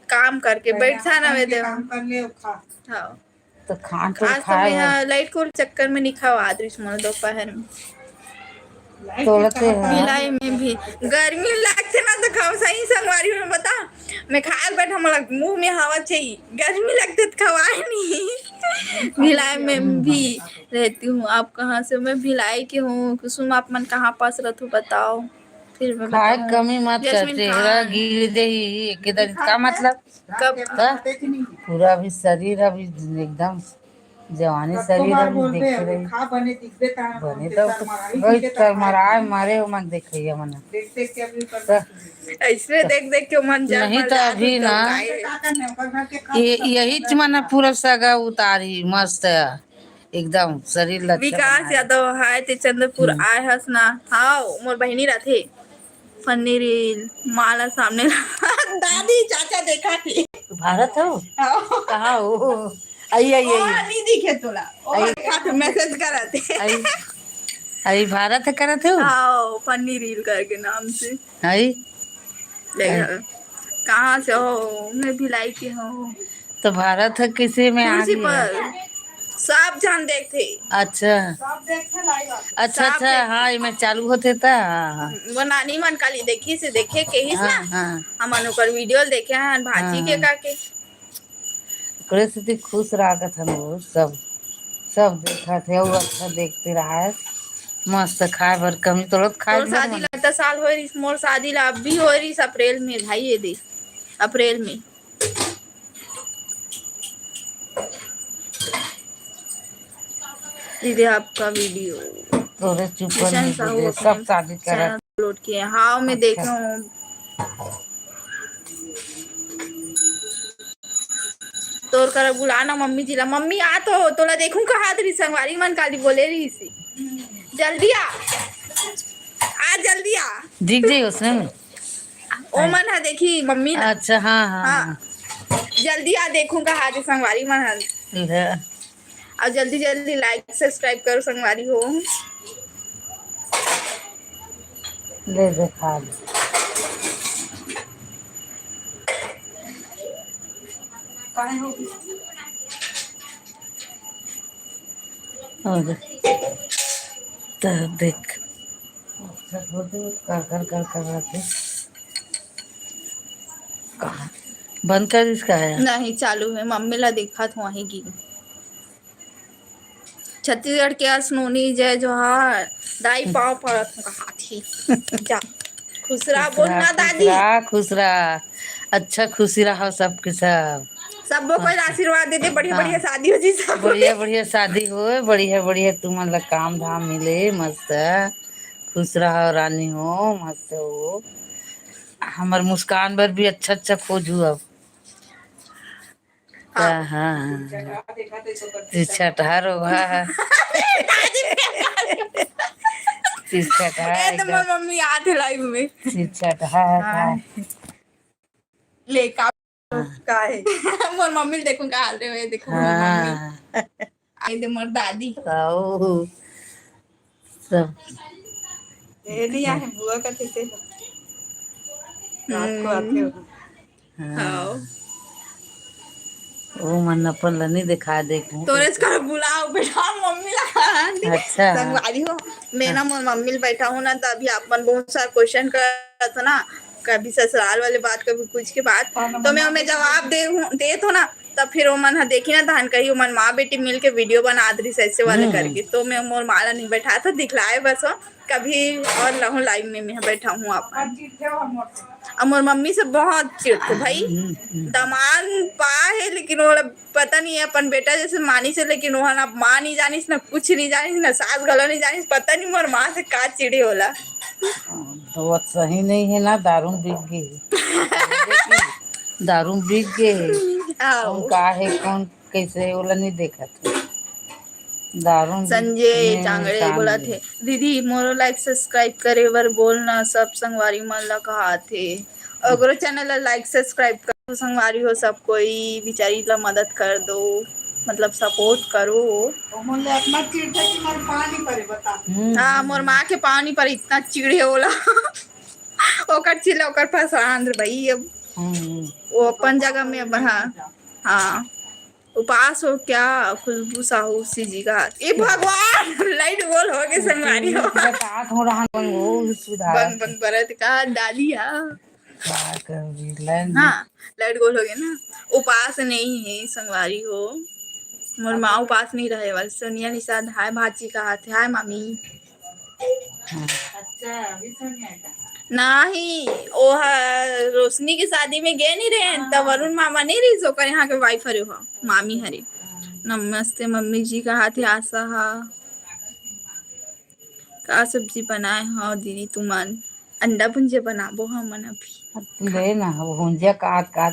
A: काम करके बैठा ना वे दे हाँ
B: तो खान
A: आज तो मैं यहाँ लाइट को चक्कर में नहीं खावा आदरी दोपहर में भिलाई में भी गर्मी लगते ना तो खाओ सही संगवारी में बता मैं खाए बैठा मतलब मुंह में हवा चाहिए गर्मी लगते तो खवाए नहीं भिलाई में भी रहती हूँ आप कहाँ से मैं भिलाई के हूँ कुसुम आप मन कहाँ पास रहते हो बताओ फिर मैं
B: खाए कमी मत कर चेहरा गिर दे एकदम का मतलब
A: कब
B: पूरा भी शरीर अभी एकदम जवानी शरीर अभी देख रही बने तो मराए मारे हो मन देखिए मन
A: ऐसे देख के मन
B: नहीं तो अभी ना यही मन पूरा सगा उतारी मस्त एकदम शरीर ला अच्छा
A: विकास
B: बनाए।
A: यादव हाय ते चंद्रपुर
B: हम्म।
A: आए हस ना। हाओ मोर बहिनी रथे फन्नी रील माला सामने दादी चाचा देखा थी।
B: भारत हो
A: हाओ।
B: कहाँ हो? आई आई
A: ओ
B: आई
A: नहीं दिखे तोला ओ
B: आई
A: देखा थे मैसेज करते।
B: आई आई भारत है करत हो
A: हाओ फन्नी रील करके नाम से
B: आई आई।
A: देखा। कहाँ से हो? मैं भिलाई की हूँ।
B: तो भारत है किसी में आ
A: कुर्सी
B: गया।
A: पर सब जान देखते
B: अच्छा
A: सब देखते लाइव
B: अच्छा
A: सब
B: अच्छा,
A: देखते।
B: हाँ मैं चालू होते था। हाँ
A: वो नानी मन काली देखी से देखे के हिस
B: हाँ
A: ना।
B: हाँ
A: हमन ओकर वीडियो देखे हैं भाजी के
B: हाँ।
A: का के।
B: ओकरे से खुश रहा था वो सब सब देखा थे और अच्छा देखते रहा है। मस्त खाए भर कमी तोड़त खाए
A: तोर
B: भर
A: शादी
B: मन।
A: ला 10 साल हो रही मोर शादी ला अब भी हो रही अप्रैल में भाई ये दे अप्रैल में। दीदी आपका वीडियो
B: तोरे चुपन
A: किशन
B: में
A: साहू
B: बुझे
A: अपने
B: सब शादी
A: चैनल
B: करत।
A: अपलोड किए। हाँ मैं
B: अच्छा
A: देखा हूँ। तोर कर बुलाना मम्मी जी ला। मम्मी आ तो तोला देखूं कहा तेरी संगवारी मन काली बोले रही सी। जल्दी आ जल्दी आ।
B: दिख जाइए उसने में।
A: ओ मन है देखी मम्मी ला।
B: अच्छा हाँ हाँ
A: हाँ
B: हाँ
A: जल्दी आ देखूं कहा थे संगवारी मन है।
B: ले
A: और जल्दी जल्दी लाइक सब्सक्राइब करो संगवारी हो।
B: ले देखा दे।
A: काहे हो
B: और तब देख अच्छा होते कर कर रखे कहाँ बंद कर इसका है।
A: नहीं चालू है मम्मी ला देखा था वहीं की। छत्तीसगढ़ के असनोनी जय जोहार दाई पाँव पड़त हूँ कहा थी। जा खुश रहा
B: खुश रहा
A: बोलना
B: खुश
A: दादी।
B: रहा खुश रहा। अच्छा खुशी रहा सबके सब।
A: सबको कोई
B: मस्त
A: आशीर्वाद दे दे बढ़िया बढ़िया
B: हाँ
A: शादी हो जी सब।
B: बढ़िया बढ़िया शादी हो बढ़िया बढ़िया तुमन ला काम धाम मिले मस्त। खुश रहो रानी हो मस्त हो। हमार मुस्कान बर भी अच्छा अच्छा खोजू अब का।
A: हाँ
B: हाँ छठा रोगा छठा
A: ए तो
B: एकदम
A: मोर मम्मी आते लाइव में।
B: छठा का।
A: हाँ ले
B: हाँ
A: का है। मोर मम्मी देखूं का हाल रे देखो मोर मम्मी
B: हाँ
A: आई दे मोर दादी।
B: आओ सब
A: ये लिया है बुआ का थे रात को आते हो। हाँ
B: हाँ वो मन अपन ला नहीं दिखा देखूं
A: तोरेज
B: कैसे।
A: कर बुलाओ बेटा मम्मी ला
B: अच्छा
A: संगवारी हो। मैं
B: हाँ
A: ना मोर मम्मी ले बैठा हूँ ना तो अभी अपन बहुत सारा क्वेश्चन कर था ना। कभी ससुराल वाले बात कभी कुछ के बात तो मैं उन्हें जवाब दे तो ना। तब फिर वो मन हा देखी ना धान कही मन माँ बेटी मिल के वीडियो बना दी ऐसे वाले करके तो मैं मोर माला नहीं बैठा था दिखलाए बस हो। कभी और लहू लाइव में मैं बैठा हूँ अपन। और मोर मम्मी से बहुत चिढ़ते भाई। दामाद पा है लेकिन वो पता नहीं है अपन बेटा जैसे मानी से लेकिन वो ना माँ नहीं जानिस ना कुछ नहीं जानिस ना सास गलो नहीं जानिस पता नहीं मोर माँ से का चिड़ी होला।
B: तो वो सही नहीं है ना दारू बिक गई दारू बिक गए कौन
A: आओ
B: का है कौन कैसे है वो नहीं देखा था दारू
A: संजय
B: में
A: चांगड़े
B: नुकसान
A: बोला
B: हुए।
A: थे दीदी मोरो लाइक सब्सक्राइब करे बर बोलना सब संगवारी मन ला कहा थे। अगर चैनल ला लाइक सब्सक्राइब करो संगवारी हो सब कोई बिचारी ला मदद कर दो मतलब सपोर्ट करो। अपना चिढ़ते कि मोर पानी परे बता। हाँ मोर माँ के पानी पर इतना चिड़े होला। ओकर चिल्ला ओकर पास आंध्र भाई अब वो अपन जगह में अब हाँ हाँ उपास हो क्या खुशबू साहू सी जी का ये भगवान लाइट बोल हो गए संगवारी हो।
B: बता थोड़ा हम वो सुधारा
A: बंग बंग बरत का डालिया।
B: क्या कर लाइन
A: हाँ लाइट गोल हो गया ना। उपास नहीं है संगवारी हो। मोर माँ उपास नहीं रहे वाले सोनिया निषाद हाय भाची का हाथ हाय मामी। अच्छा अभी सोनिया का नहीं ओ रोशनी की शादी में गए नहीं रहे तब वरुण मामा नहीं रही सो कर यहाँ के वाइफ हरे हो मामी हरे। नमस्ते मम्मी जी का हाथ आशा हा का सब्जी बनाए हाँ दीदी तुमन अंडा भुंजिया बनाबो हमन अभी
B: ले ना भुंजिया काट काट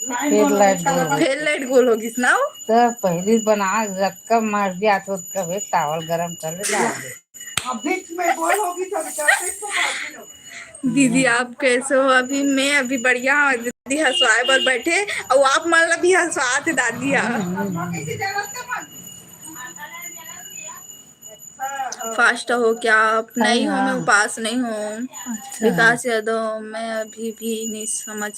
B: फिर लाइट गोल हो
A: फिर लाइट गोल होगी सुनाओ।
B: तो पहली बना रखकर मर गया तो कभी टावल गरम कर ले डाल दे। अब बीच में गोल होगी तो
A: दीदी आप कैसे हो? अभी मैं अभी बढ़िया हूँ। दीदी हंसवाए पर बैठे और आप मतलब भी हंसवाते दादी। फास्ट हो क्या आप? नहीं हो, मैं उपास नहीं हूँ। विकास यादव, मैं अभी भी नहीं समझ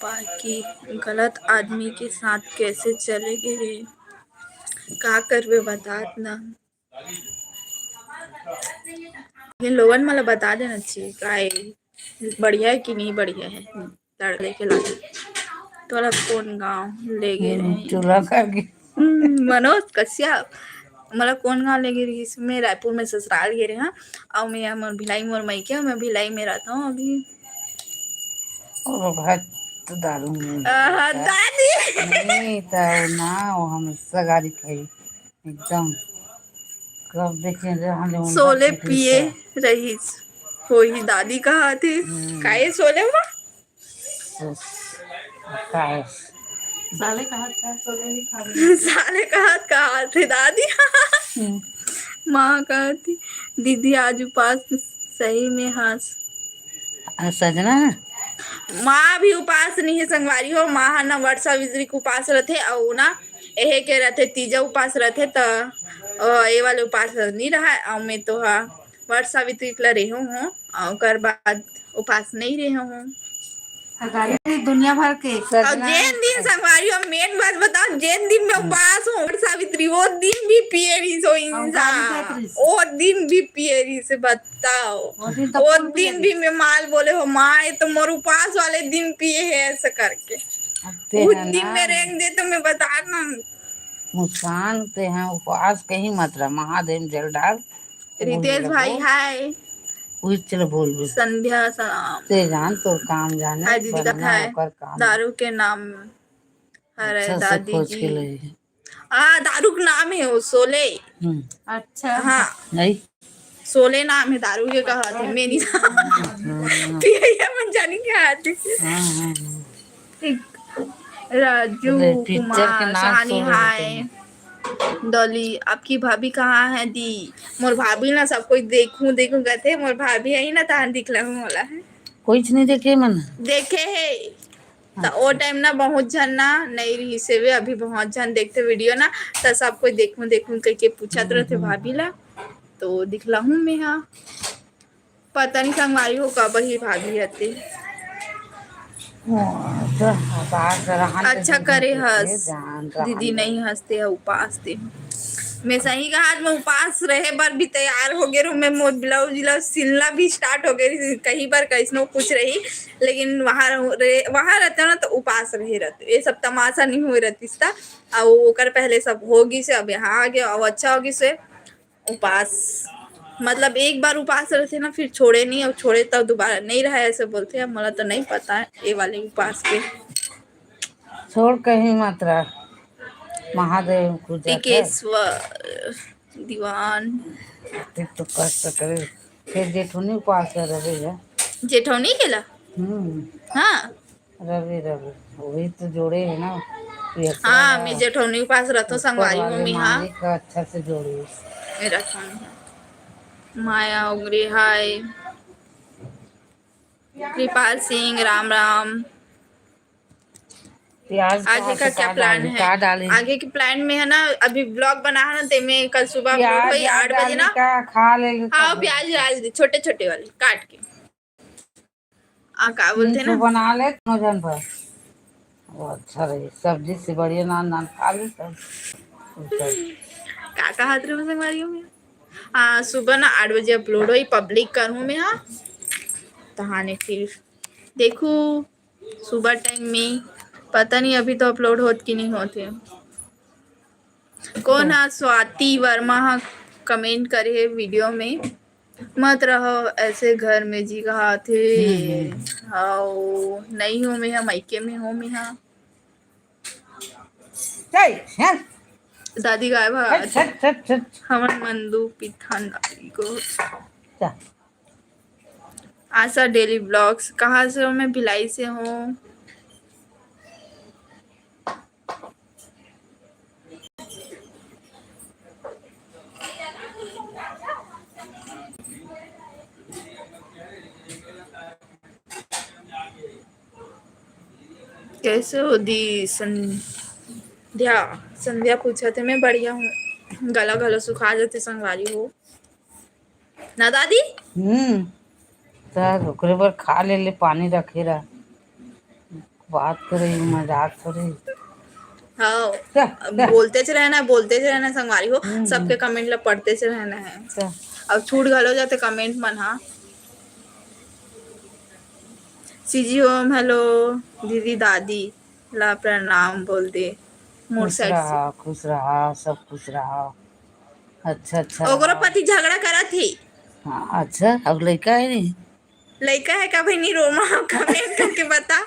A: पाई कि गलत आदमी के साथ कैसे चले गए। का करवे बता ना, ये लोगन मला बता देना चाहिए का है बढ़िया है कि नहीं बढ़िया है। तड़ लेके ला तोरा कौन गाँव ले गए रहे?
B: चूल्हा करके
A: मनोज कश्यप मला कौन गाँव ले गई? मैं रायपुर में ससुराल गए रहे। हाँ, और मैं यहाँ भिलाई मोर मैके, मैं भिलाई में रहता हूँ अभी।
B: और भात तो दारू में
A: दादी
B: नहीं था ना, वो हमेशा गाड़ी खाई एकदम। कब देखे
A: सोले पिए रही कोई दादी कहा थे काये सोले हुआ
B: साले कहा सोले नहीं खा
A: साले कहा थे दादी। माँ कहती दीदी आज उपास सही में हंस
B: सजना
A: माँ भी उपास नहीं है संगवारी हो। माँ है ना वर्ष सावित्री के उपास रहते और ना यहे के रहते तीजा उपास रहते तो ये वाले उपास नहीं रहा। और मैं तो हाँ वर्ष सावित्री के रही हूँ और कर बाद उपास नहीं रही हूँ।
B: दुनिया भर के
A: और जैन दिन संगवारी हो मेन बात बताओ, जैन दिन में उपास हो वर्ष सावित्री वो दिन भी पिए रही सो इंसान, वो दिन भी पिए रही से बताओ। वो दिन भी मैं माल बोले हो माँ ये तो मोर उपास वाले दिन पिए है ऐसा करके। उस दिन में रेंग दे तो मैं बता ना
B: मुस्कान ते हैं उपवास कहीं मत रहा, महादेव जल डाल।
A: रितेश भाई हाय,
B: चलो बोल बोल
A: संध्या सलाम
B: ते जान तो काम जाने
A: हाय दीदी का
B: बनना
A: है
B: होकर काम
A: दारू के नाम। अरे
B: अच्छा से
A: दादी
B: खोज
A: जी
B: के ले।
A: दारू का नाम है वो सोले।
B: अच्छा
A: हाँ
B: नहीं
A: सोले नाम है दारू के कहा थे मैं नहीं पिया मन जानी क्या आती। राजू कुमार सानी हाय डॉली आपकी भाभी कहाँ है दी? मोर भाभी ना सब कोई देखूं देखूं कहते मोर भाभी है ही ना तान दिखला मोला है
B: कुछ नहीं देखे मन
A: देखे है तो वो टाइम ना बहुत जन ना नहीं रही से वे अभी बहुत जन देखते वीडियो ना तो सब कोई देखूं देखूं कह के पूछा तो रहते भाभी ला तो दिखला हूँ मैं। हाँ पता नहीं संगवारी हो कब ही भाभी रहते। अच्छा करे हंस दीदी नहीं हंसते है उपास थे। मैं सही कहा मैं उपास रहे बार भी तैयार हो गए मैं मोर ब्लाउज व्लाउज सिलना भी स्टार्ट हो गई कहीं बार कैसनो कुछ रही लेकिन वहाँ रहते ना तो उपास रहे रहते ये सब तमाशा नहीं हुए रहती था। और पहले सब होगी से अब यहाँ आ गया और अच्छा होगी से उपास मतलब एक बार उपास रहते ना फिर छोड़े नहीं और छोड़े तब दोबारा नहीं रहा ऐसे बोलते हैं। मला तो नहीं पता है ये वाले उपास के
B: छोड़ कहीं मत रहा महादेव को
A: टिकेश्वर दीवान
B: तो कष्ट करे फिर जेठुनी उपास कर रहे है
A: जेठौनी केला। हाँ
B: रवि रवि वही तो जोड़े है ना।
A: हाँ मैं जेठौनी उपास रहता हूँ संगवारी हूँ मैं। हाँ
B: का अच्छा से जोड़े
A: मेरा माया उगरे हाय कृपाल सिंह राम राम। आगे का क्या प्लान है? आगे के प्लान में है ना अभी ब्लॉग बना है ना ते में कल सुबह अपलोड हुई 8 बजे ना
B: खा ले।
A: हाँ प्याज डाल दे छोटे छोटे वाले काट के का बोलते ना
B: बना ले जन पर अच्छा रही सब्जी से बढ़िया नान नान खा ले सब
A: का हाथ रहे संगवारी में। हाँ सुबह ना 8 बजे अपलोड हुई पब्लिक करूँ मैं। हाँ तहाने फिर देखू सुबह टाइम में पता नहीं अभी तो अपलोड होत कि नहीं होते। कौन है स्वाति वर्मा हाँ कमेंट करे वीडियो में मत रहो ऐसे घर में जी कहा थे। हाँ नहीं हूँ मैं मायके में हूँ मैं। हाँ दादी गाय हमर मंदू पिथान दादी को आशा डेली ब्लॉग्स कहाँ से हूँ? मैं भिलाई से हूँ। कैसे हो दी संध्या? संध्या पूछा थे, मैं बढ़िया हूँ। गला गला सुखा जाते संगवारी हो ना दादी।
B: तब ओकरे पर खा ले पानी रखे रहा, बात करे मजाक करे।
A: हाँ,
B: क्या
A: अब
B: क्या
A: बोलते च रहना संगवारी हो।
B: हम्म
A: सबके कमेंट ला पढ़ते च रहना है।
B: क्या
A: अब छूट गलो जाते कमेंट मन। हाँ, सीजी ओम हेलो दीदी दादी ला प्रणाम बोल दे मोर साइड से।
B: खुश रहा, सब खुश रहा, अच्छा
A: ओकरो
B: रहा।
A: पति झगड़ा करा थी।
B: हाँ अच्छा, अब लड़का है नहीं।
A: लड़का है का भाई नहीं रोमा? कमेंट करके बता।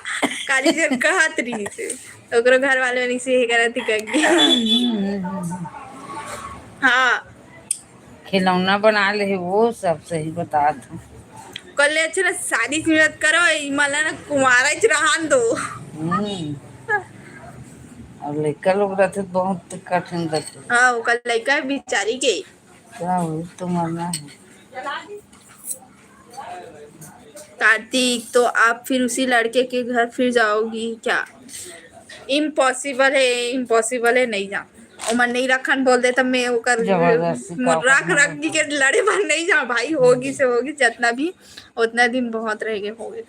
A: काली जन कहत रही से ओकरो घर वाले नहीं से ही करत थी करके। हाँ,
B: खिलौना बना ले वो सब सही बता दो।
A: कल अच्छे ना शादी की मत करो, मला ना कुमारा च रहन दो।
B: हम्म और लड़का लोग रहते तो बहुत कठिन रहते।
A: हाँ, वो कल लड़का है बेचारी के।
B: क्या हुई तो मरना है।
A: कार्तिक, तो आप फिर उसी लड़के के घर फिर जाओगी क्या? इम्पॉसिबल है नहीं जा। और मन नहीं रखन बोल दे तब मैं वो कर
B: जबरदस्ती का
A: रख
B: करना
A: रख के लड़े बन नहीं जा भाई। होगी से होगी, जितना भी उतना दिन बहुत रह गए होगे।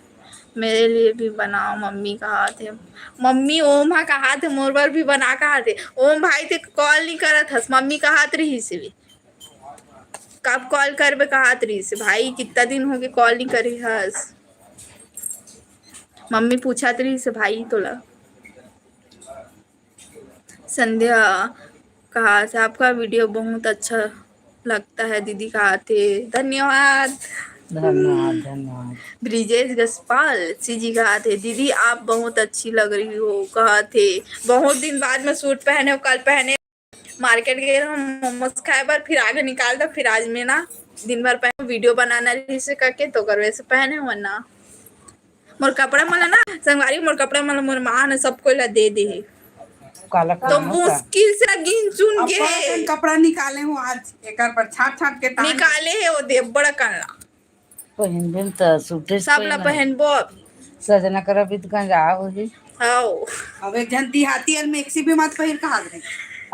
A: मेरे लिए भी बनाओ, मम्मी कहा थे। मम्मी ओम कहा थे मोर बर भी बना कहा थे। ओम भाई ते कॉल नहीं करत हस, मम्मी कहात रही से भी कब कॉल करबे कहात रही से भाई। कितना दिन हो गए कॉल नहीं करी हस। मम्मी पूछा रही से भाई तोला। संध्या कहा से आपका वीडियो बहुत अच्छा लगता है दीदी कहा थे। धन्यवाद।
B: धन्यवाद धन्यवाद।
A: ब्रिजेश गसपाल जी कहा थे दीदी आप बहुत अच्छी लग रही हो कहा थे। बहुत दिन बाद में सूट पहने हो, कल पहने मार्केट गए हम मोमोज खाए बार, फिर आगे निकाल दो, फिर आज में ना दिन भर पहने वीडियो बनाना रही से करके तो कर वैसे पहने वरना मोर कपड़ा मला ना संगवारी, मोर कपड़ा मला मोर माँ ने सबको ला दे दे है।
B: काला
A: तो
B: कानों का
A: मुश्किल से गिन चुन के
C: अपन कपड़ा निकाले हूँ आज एकर पर छाट छाट के टांग
A: निकाले है वो दे बड़ा कनला
B: पहन बिन तो सूटे से
A: सब ला
B: पहना
A: पहनबो अभी।
B: सजना कर अभी तो कहाँ जा हो जी।
A: हाँ,
C: अब एक जन दिहाती और मैक्सी भी मत पहिर कहा रहे।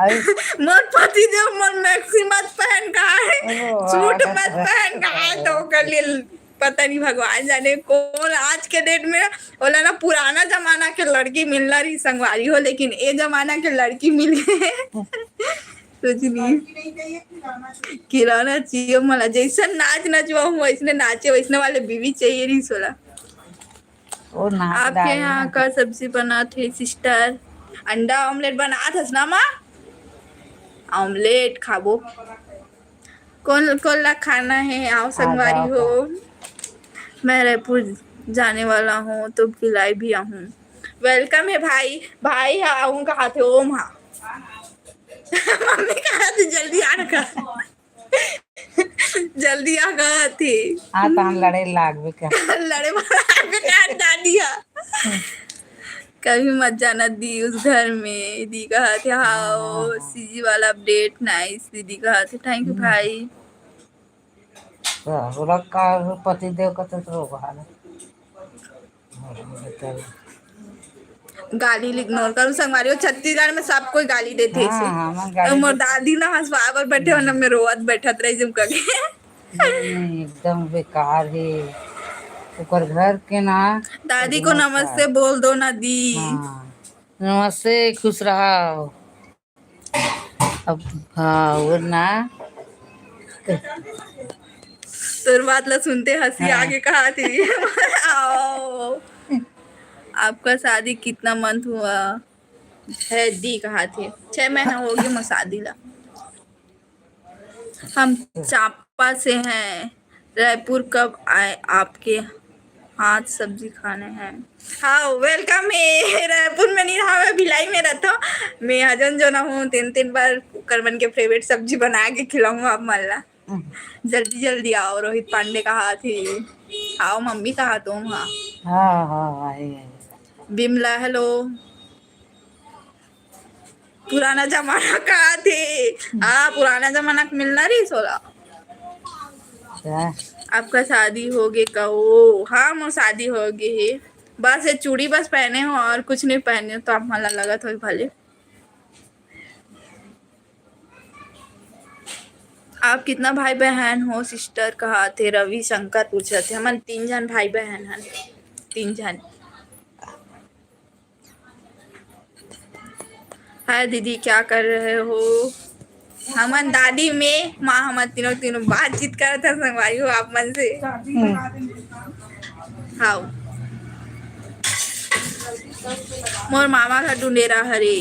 B: अरे
A: मोर पति देव मोर मैक्सी मत पहन कहा है,
B: अरे
A: सूट
B: वाह।
A: मत पहन कहा है। तो कर लिए पता नहीं भगवान जाने कौन आज के डेट में बोला ना पुराना जमाना के लड़की मिलना रही संगवारी हो, लेकिन ये जमाना के लड़की मिल गए। कुछ नहीं
C: नहीं चाहिए
A: खिलौना चाहिए मला, जैसा नाच नचवा हूँ वैसने नाचे वैसने वाले बीवी चाहिए रही सोला।
B: वो नाच
A: आपके
B: डाले
A: यहाँ
B: ना।
A: का सब्जी बना थे सिस्टर? अंडा ऑमलेट बना था ना माँ? ऑमलेट खाबो कौन कौन ला खाना है? आओ संगवारी हो। मैं रायपुर जाने वाला हूँ तो भिलाई भी आऊँ। वेलकम है भाई। भाई आऊँ कहा थे ओम हाँ। मम्मी कहा थे जल्दी आना कहा। जल्दी आ गए थे।
B: हाँ तो हम लड़े लाग भी क्या।
A: लड़े वाला बेकार दादी है। कभी मत जाना दी उस घर में। दी कहा थे हाँ सीजी वाला अपडेट नाइस। दीदी कहा थे थैंक यू भाई।
B: बोला का पति देव का तो रोगा
A: गाली इग्नोर करूँ संगवारी हो। छत्तीसगढ़ में सब कोई गाली देते
B: हाँ
A: इसे।
B: हाँ मैं गाड़ी
A: मोर दादी ना हंसवावर बैठे हो ना मैं रोवत बैठत रही जिम करके।
B: नहीं एकदम बेकार है ऊपर घर के ना।
A: दादी को नमस्ते बोल दो ना दी।
B: हाँ नमस्ते खुश रहा। अब हाँ वो ना
A: तोर बात ला सुनते हंसी
B: हाँ।
A: आगे कहा थी। आओ, आपका शादी कितना मंथ हुआ है? दी कहा थे 6 महीना हो गया मैं शादी ला। हम चांपा से हैं। रायपुर कब आए? आपके हाथ सब्जी खाने हैं। हाँ वेलकम है। रायपुर में नहीं रहा, मैं भिलाई में रहता हूँ। मैं हजन जो ना हूँ 3 बार करमन के फेवरेट सब्जी बना के खिलाऊंगा आप मल्ला। जल्दी जल्दी आओ। रोहित पांडे कहा थी आओ। मम्मी कहा तुम हाँ।
B: हाँ हाँ आई
A: बिमला हेलो। पुराना जमाना कहा थे? हाँ पुराना जमाना का मिलना रही सोला।
B: क्या
A: आपका शादी हो गए का? ओ हाँ मोर शादी हो गए है। बस ये चूड़ी बस पहने हो और कुछ नहीं पहने हो तो आप मला लगा तो भले। आप कितना भाई बहन हो सिस्टर कहा थे रवि शंकर पूछ रहे थे। हमारे 3 जन भाई बहन हैं, 3 जन। हाय दीदी क्या कर रहे हो। हमन दादी में माँ हम तीनों तीनों बातचीत कर था संगवारी हो आप मन से। हाँ मोर मामा का डुंडेरा हरे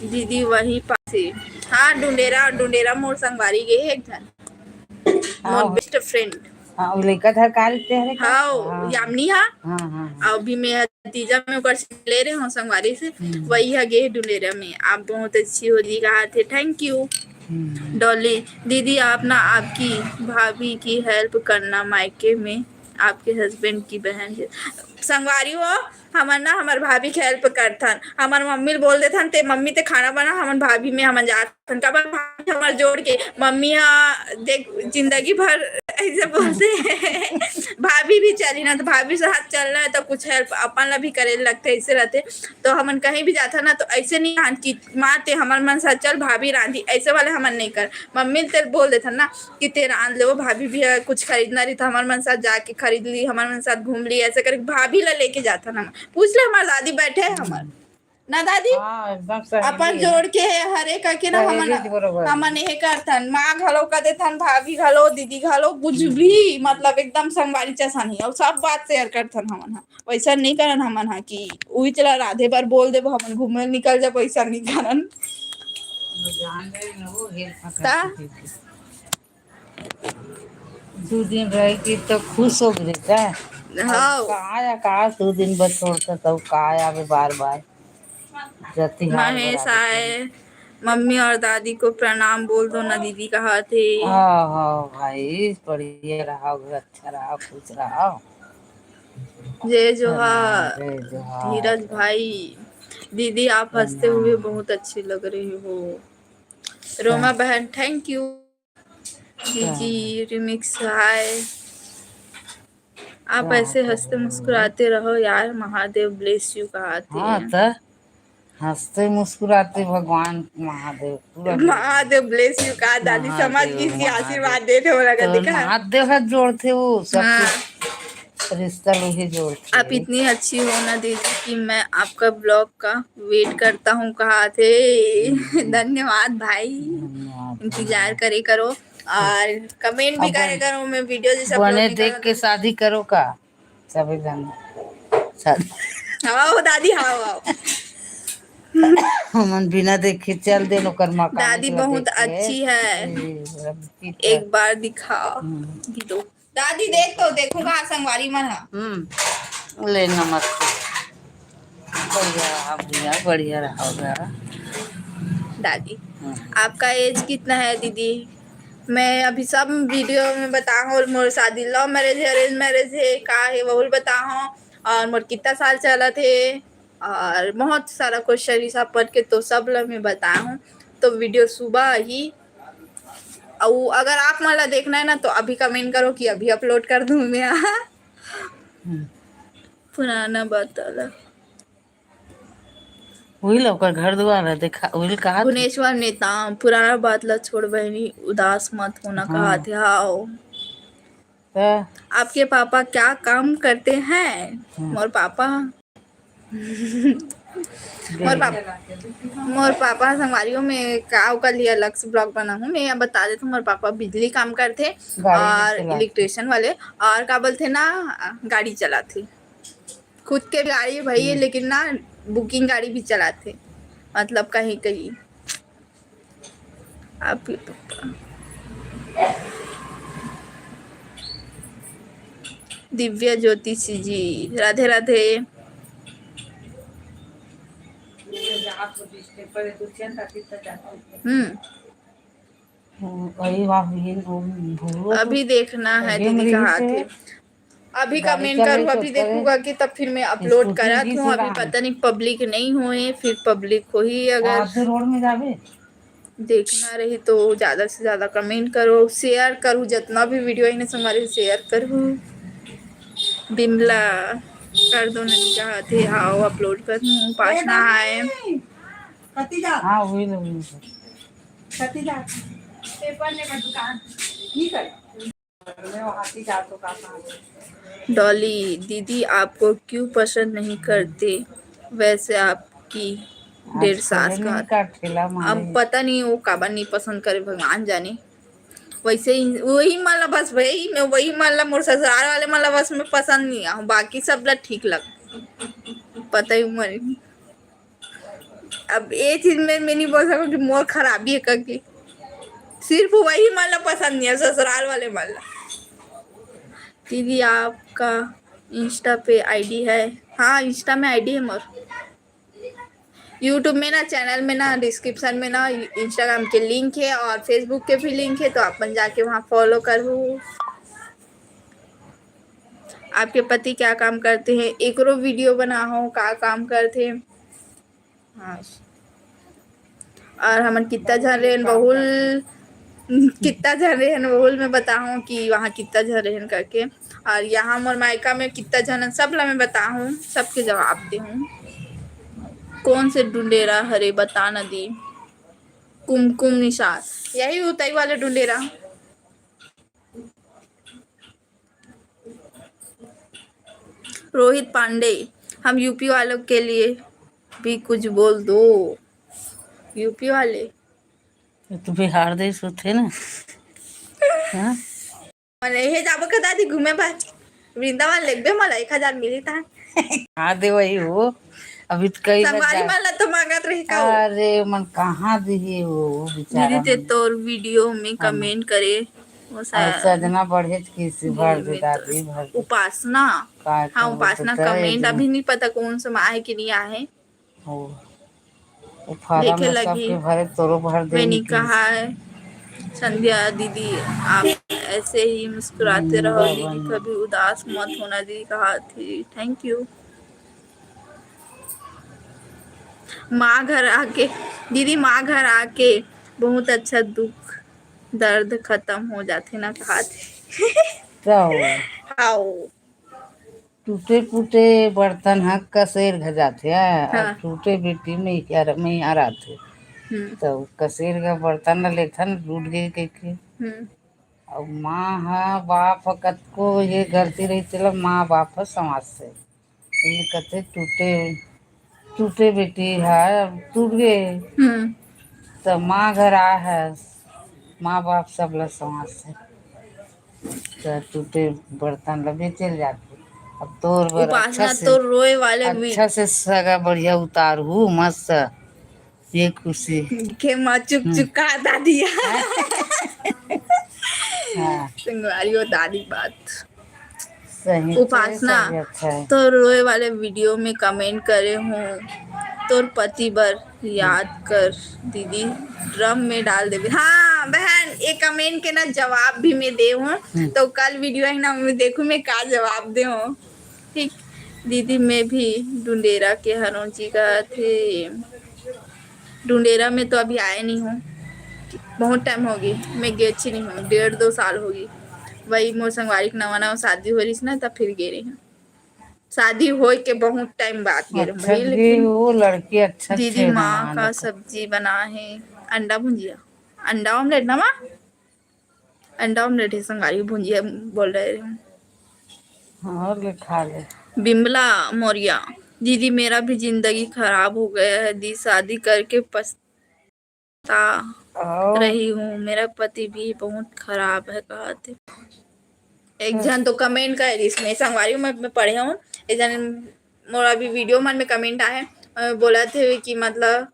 A: दीदी वही पासे। हाँ डुंडेरा मोर संगवारी गए एक जन मोर
B: हाँ
A: बेस्ट फ्रेंड।
B: हाँ वो लड़का था कार ते हरे का
A: हाँ यामिनी हाँ
B: हाँ हाँ
A: अभी मैं तीजा में ऊपर से ले रहे हूँ संगवारी से वही है गे डुंडेरा में। आप बहुत अच्छी हो दी कहा थे थैंक यू। डॉली दीदी आप ना आपकी भाभी की हेल्प करना मायके में आपके हस्बैंड की बहन से संगवारी हो। हमर ना हमार भाभी की हेल्प करथन। हमार मम्मी बोल देथन ते मम्मी ते खाना बना हमन भाभी में हमन जाथन का भाभी हमार जोड़ के मम्मी देख जिंदगी भर ऐसे बोलते हैं भाभी भी चली ना तो भाभी से हाथ चलना है तो कुछ हेल्प अपन ला भी करे लगते ऐसे रहते। तो हमन कहीं भी जाता ना तो ऐसे नहीं हाथ की माँ ते हमार मन साथ चल भाभी रांधी ऐसे वाले हमन नहीं कर। मम्मी ते बोल देथन ना कि ते रांध ले भाभी भी है कुछ खरीदना रही तो हमार मन साथ जाके खरीद ली हमार मन साथ घूम ली ऐसे करके भाभी ला लेके जाता ना। पूछ ले हमार दादी बैठे है हमार ना दादी
B: हाँ एकदम सही
A: अपन जोड़ के हरे करके ना हमन ये करथन माँ घलो कर देथन भाभी घलो दीदी घलो कुछ भी मतलब एकदम संगवारी चसानी और सब बात शेयर करथन हमन हा। वैसा नहीं करन हमन हा कि उही चला राधे बार बोल देबो हमन घूमे निकल जा पैसा नहीं करन ता
B: 2 दिन रह के तो खुश हो गए का
A: हाँ
B: कहा 2 दिन बस छोड़ता तब कहा आवे बार बार जति हार
A: महेश आए मम्मी और दादी को प्रणाम बोल दो ना दीदी कहा थे।
B: हाँ हाँ भाई बढ़िया रहो अच्छा रहो खुश रहो
A: जय जोहार
B: जय जोहार
A: धीरज भाई दीदी आप हंसते हुए बहुत अच्छी लग रही हो। रोमा बहन थैंक यू जीजी रिमिक्स हाय। आप ऐसे हंसते मुस्कुराते रहो यार महादेव ब्लेस यू कहा थे।
B: हाँ तो हंसते मुस्कुराते भगवान महादेव पूरा
A: महादेव ब्लेस यू कहा दादी समझ गई थी आशीर्वाद देते हो लगा
B: तो
A: देखा।
B: महादेव हाथ जोड़ते वो सब
A: हाँ
B: कुछ रिश्ता लोहे जोड़ते
A: आप इतनी अच्छी हो ना दीदी कि मैं आपका ब्लॉग का वेट करता हूँ कहा थे। धन्यवाद भाई इंतजार करे करो और कमेंट भी करे करो मैं वीडियो जैसे
B: बने देख के शादी करो का सभी जन शादी
A: हाँ दादी हाँ
B: हमन बिना देखे चल दे ओकर मकान
A: दादी बहुत अच्छी है एक बार दिखा भी दो दादी देख तो देखो कहा संगवारी मन है
B: ले नमस्ते बढ़िया रहा भैया बढ़िया रहोगा
A: दादी। आपका एज कितना है दीदी। मैं अभी सब वीडियो में बता हूँ मोर शादी लव मैरिज है अरेंज मैरिज है का है वो बता हूँ और मोर कितना साल चला थे और बहुत सारा क्वेश्चन ही सब पढ़ के तो सब लोग मैं बताया हूँ। तो वीडियो सुबह ही और अगर आप मला देखना है ना तो अभी कमेंट करो कि अभी अपलोड कर दूँ मैं पुराना बताला
B: वही लौकर घर द्वार देखा वही कहा
A: भुवनेश्वर नेता पुराना बात ला छोड़ बहनी उदास मत होना कहा थे। हाँ आपके पापा क्या काम करते हैं। मोर पापा मोर पापा संगवारियों में का लिए अलग से ब्लॉग बना हूँ मैं बता देती हूँ। मोर पापा बिजली काम करते और इलेक्ट्रिशियन वाले और का बोलते ना गाड़ी चलाते खुद के गाड़ी भाई है लेकिन ना बुकिंग गाड़ी भी चलाते मतलब कहीं कहीं। आपके पापा दिव्या ज्योतिषी जी राधे राधे। अभी देखना है दीदी कहा थे अभी कमेंट करूँ अभी देखूंगा कि तब फिर मैं अपलोड करा हूँ। अभी पता नहीं पब्लिक नहीं हुए फिर पब्लिक हो ही अगर
B: रोड में जावे
A: देखना रही तो ज़्यादा से ज़्यादा कमेंट करो शेयर करूँ जितना भी वीडियो इन्हें हमारे शेयर करूँ। बिमला कर दो नदी का थे हाँ अपलोड कर दूँ उपासना है
C: कती जा
B: हाँ वही लोग
C: कती जा पेपर ने का दुकान ठीक है मैं वो हाथी जा तो का
A: डॉली दीदी आपको क्यों पसंद नहीं करते वैसे आपकी
B: आज
A: 1.5 सास का
B: नहीं का ठेला मारे
A: अब पता नहीं वो काबर नहीं पसंद करे भगवान जाने वैसे ही वही माला बस वही मैं वही माला मोर ससुराल वाले माला बस में पसंद नहीं आऊँ बाकी सब ला ठीक लग पता ही मर अब ये चीज में मैं नहीं बोल सकूँ कि मोर खराबी है करके सिर्फ वही माला पसंद नहीं है ससुराल वाले माला दीदी आपका इंस्टा पे आईडी है हाँ इंस्टा में आईडी है मोर यूट्यूब में ना चैनल में ना डिस्क्रिप्शन में ना इंस्टाग्राम के लिंक है और फेसबुक के भी लिंक है तो अपन जाके वहाँ फॉलो करो आपके पति क्या काम करते हैं एक रो वीडियो बना हो का काम करते हैं हाँ और हम कितना जन रहे बहुल कितना जन रहे बहुल में बताऊँ कि वहाँ कितना जन रहे करके और यहाँ मोर मायका में कितना जन सब ला मैं बताऊँ सबके जवाब दे हूँ कौन से डुंडेरा हरे बता न दी कुमकुम निशार यही उतई वाले डुंडेरा रोहित पांडे हम यूपी वालों के लिए भी कुछ बोल दो यूपी वाले
B: तो बिहार देश होते ना हाँ
A: मैंने हे जाबो का दादी घूमे भाई वृंदावन लेबे मला 1000 मिली था
B: हाँ दे वही हो अभी तो कई
A: संगवारी माला तो मांगत रही का
B: अरे मन कहाँ दिए वो बेचारा
A: दीदी ते तोर वीडियो में कमेंट करे वो
B: सजना बढ़े किसी भर दे दादी भर दे
A: उपासना
B: काय
A: हाँ
B: को
A: उपासना
B: बताए
A: कमेंट
B: जो
A: अभी नहीं पता कौन सा आए कि नहीं आए
B: हो वो फार्म
A: देखे
B: में
A: लगी
B: सबके भरे तोरो भर दे
A: मैंने कहा है संध्या दीदी आप ऐसे ही मुस्कुराते रहो दीदी कभी उदास मत होना दीदी कहा थी थैंक यू माँ घर आके दीदी माँ घर आके बहुत अच्छा दुख दर्द खत्म हो जाते ना कहा थे
B: क्या हो
A: आओ
B: टूटे फूटे बर्तन हक कसेर घर जाते हैं
A: हाँ।
B: और टूटे बेटी में यहाँ आते तो कसेर का बर्तन न लेथा न टूट गए के और माँ हा बाप हा कतको ये गलती रही चलो माँ बाप हा समाज से ये कहते टूटे टूटे बेटी है टूट गए तो माँ घर आ है माँ बाप सब लोग समाज से तो टूटे बर्तन लगे चल जाते अब तोर बर
A: उपासना तो रोए वाले
B: अच्छा से सगा बढ़िया उतार हूँ मस्त ये खुशी
A: के माँ चुप चुप कहा दादी
B: हाँ
A: संगवारी और दादी बात
B: सही
A: उपासना
B: सब अच्छा है
A: तो रोए वाले वीडियो में कमेंट करे हूँ तोर पति बर याद कर दीदी ड्रम में डाल दे हाँ बहन ये कमेंट के ना जवाब भी मैं दे हूँ तो कल वीडियो है ना मैं देखूँ मैं क्या जवाब दे हूँ ठीक दीदी मैं भी डुंडेरा के हनौजी का थे डुंडेरा में तो अभी आए नहीं हूँ बहुत टाइम हो गई मैं गई अच्छी नहीं हूँ 1.5-2 साल हो गई वही मोर संगवारी के नवा नवा शादी हो रही ना तब फिर गे रही हूँ शादी हो के बहुत टाइम बाद गे
B: अच्छा
A: रही लेकिन
B: वो लड़की अच्छा
A: दीदी माँ का सब्जी बना है अंडा भुंजिया अंडा ऑमलेट ना माँ अंडा ऑमलेट है संगवारी भुंजिया बोल रहे हैं
B: हाँ ले खा ले
A: बिमला मौर्या दीदी मेरा भी जिंदगी खराब हो गया है दी शादी करके पछता रही हूँ मेरा पति भी बहुत खराब है कहते एक जन तो कमेंट कर इसमें संगवारी में पढ़े हूँ एक जन मोरा भी वीडियो मन में कमेंट आए बोला थे कि मतलब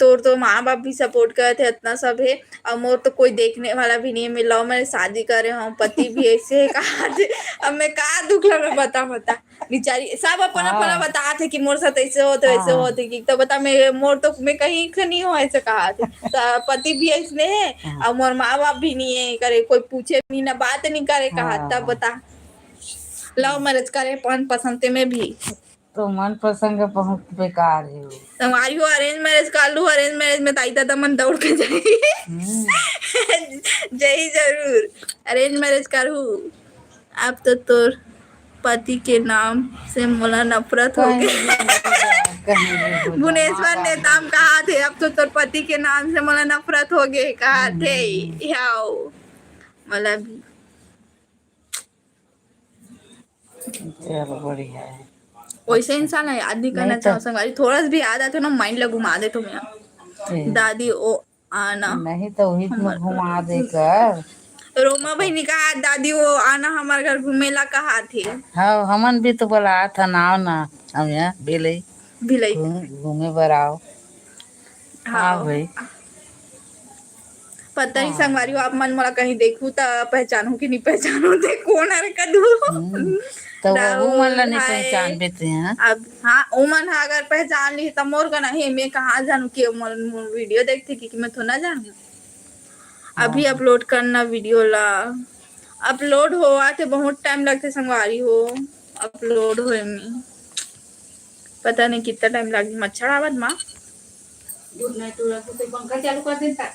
A: तोर तो माँ बाप भी सपोर्ट करे थे इतना सब है और मोर तो कोई देखने वाला भी नहीं है मैं लव मैरिज शादी करे हूँ पति भी ऐसे है कहा थे अब मैं कहा दुख लगा बता बेचारी सब अपना अपना बता थे कि मोर साथ ऐसे होते वैसे होते कि तो बता मैं मोर तो मैं कहीं से नहीं हो ऐसे कहा थे तो पति भी ऐसे है और मोर माँ बाप भी नहीं है करे कोई पूछे भी ना बात नहीं करे कहा तब बता लव मैरिज करे पसंद में भी
B: तो मन पसंद का बहुत बेकार है वो
A: तुम्हारी हो अरेंज मैरिज कर लू अरेंज मैरिज में ताई दादा मन दौड़ के जाई जही जरूर अरेंज मैरिज करू अब तो तोर पति के नाम से मोला नफरत हो
B: कहीं
A: गई।
B: भी हो जा, कहीं भी हो जा,
A: भुवनेश्वर
B: माँ
A: ने
B: बाप
A: नाम कहा थे, अब तो तोर पति के नाम से मोला नफरत हो गए कहा थे। याओ मतलब
B: चलो बढ़िया है।
A: वैसे इंसान है, याद नहीं
B: नहीं
A: करना
B: तो
A: चाहो संगवारी, थोड़ा सा भी याद आते ना माइंड ला घुमा दे तुम यहाँ।
B: ठीक।
A: दादी ओ आना
B: नहीं तो वही में
A: हमार
B: घुमा
A: घर।
B: देकर।
A: रोमा बहनी कहा दादी वो आना हमारे घर घूमेला कहा थे।
B: हाँ हमन भी तो बोला था ना आओ ना, हम यहाँ बेले
A: भिलई
B: घूमे बर आओ। हाँ
A: हाँ
B: भाई।
A: पता ही
B: हाँ।
A: संगवारी हो, आप मन मोला कहीं देखू ता पहचानू कि नहीं पहचानू थे कौन हर कदू।
B: तो वो मन ला
A: राहुल
B: नहीं
A: हाय।
B: पहचान बेते हैं।
A: अब हाँ उमन हा अगर पहचान ली तो मोर का नहीं, मैं कहाँ जानू कि मोर वीडियो देखती कि मैं तो ना जानू।
B: हाँ
A: अभी अपलोड करना वीडियो ला, अपलोड हो आते बहुत टाइम लगते संगवारी हो, अपलोड होए में पता नहीं कितना टाइम लगी। मच्छर आवत माँ गुड नाइट तो पंखा चालू कर देता।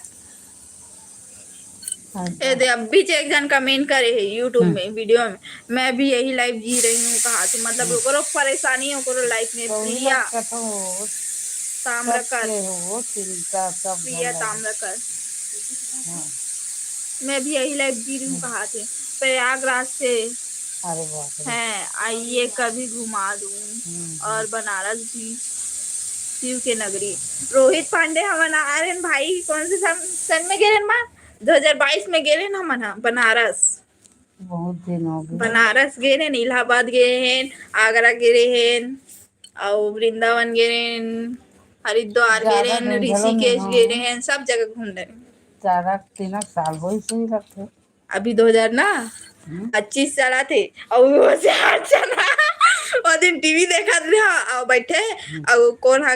A: ए
B: अच्छा।
A: दे अब भी एक जन कमेंट करे है यूट्यूब
B: हम्म,
A: में वीडियो में, मैं भी यही लाइफ जी रही हूँ कहा तो मतलब ओकरो परेशानी है ओकरो लाइफ में।
B: तो वही
A: प्रिया
B: बात कहता हो,
A: ताम्रकर,
B: सबके हो चिंता सब
A: प्रिया
B: जन लगे।
A: ताम्रकर,
B: हाँ।
A: मैं भी यही लाइफ जी रही हूँ कहा थे। प्रयागराज से
B: अरे बाप रे।
A: हैं आइए कभी घुमा दूँ,
B: हम्म।
A: और बनारस भी शिव के नगरी। रोहित पांडे हमन आ रहे भाई, कौन से सन में गए माँ 2022 में गए ना हमन बनारस।
B: बहुत दिन हो गए।
A: बनारस गए हैं, इलाहाबाद गए हैं, आगरा गए हैं, और वृंदावन गए हैं, हरिद्वार गए
B: ज्यादा
A: हैं,
B: दिन भलो में
A: ऋषिकेश गए
B: हाँ।
A: हैं, सब जगह घूम रहे हैं।
B: ज्यादा 3 साल वही सही लगते।
A: अभी 2000 ना
B: हम्म।
A: 25 चला थे, और वो से हाथ चला। वो दिन टीवी देखा था और बैठे, और कौन हा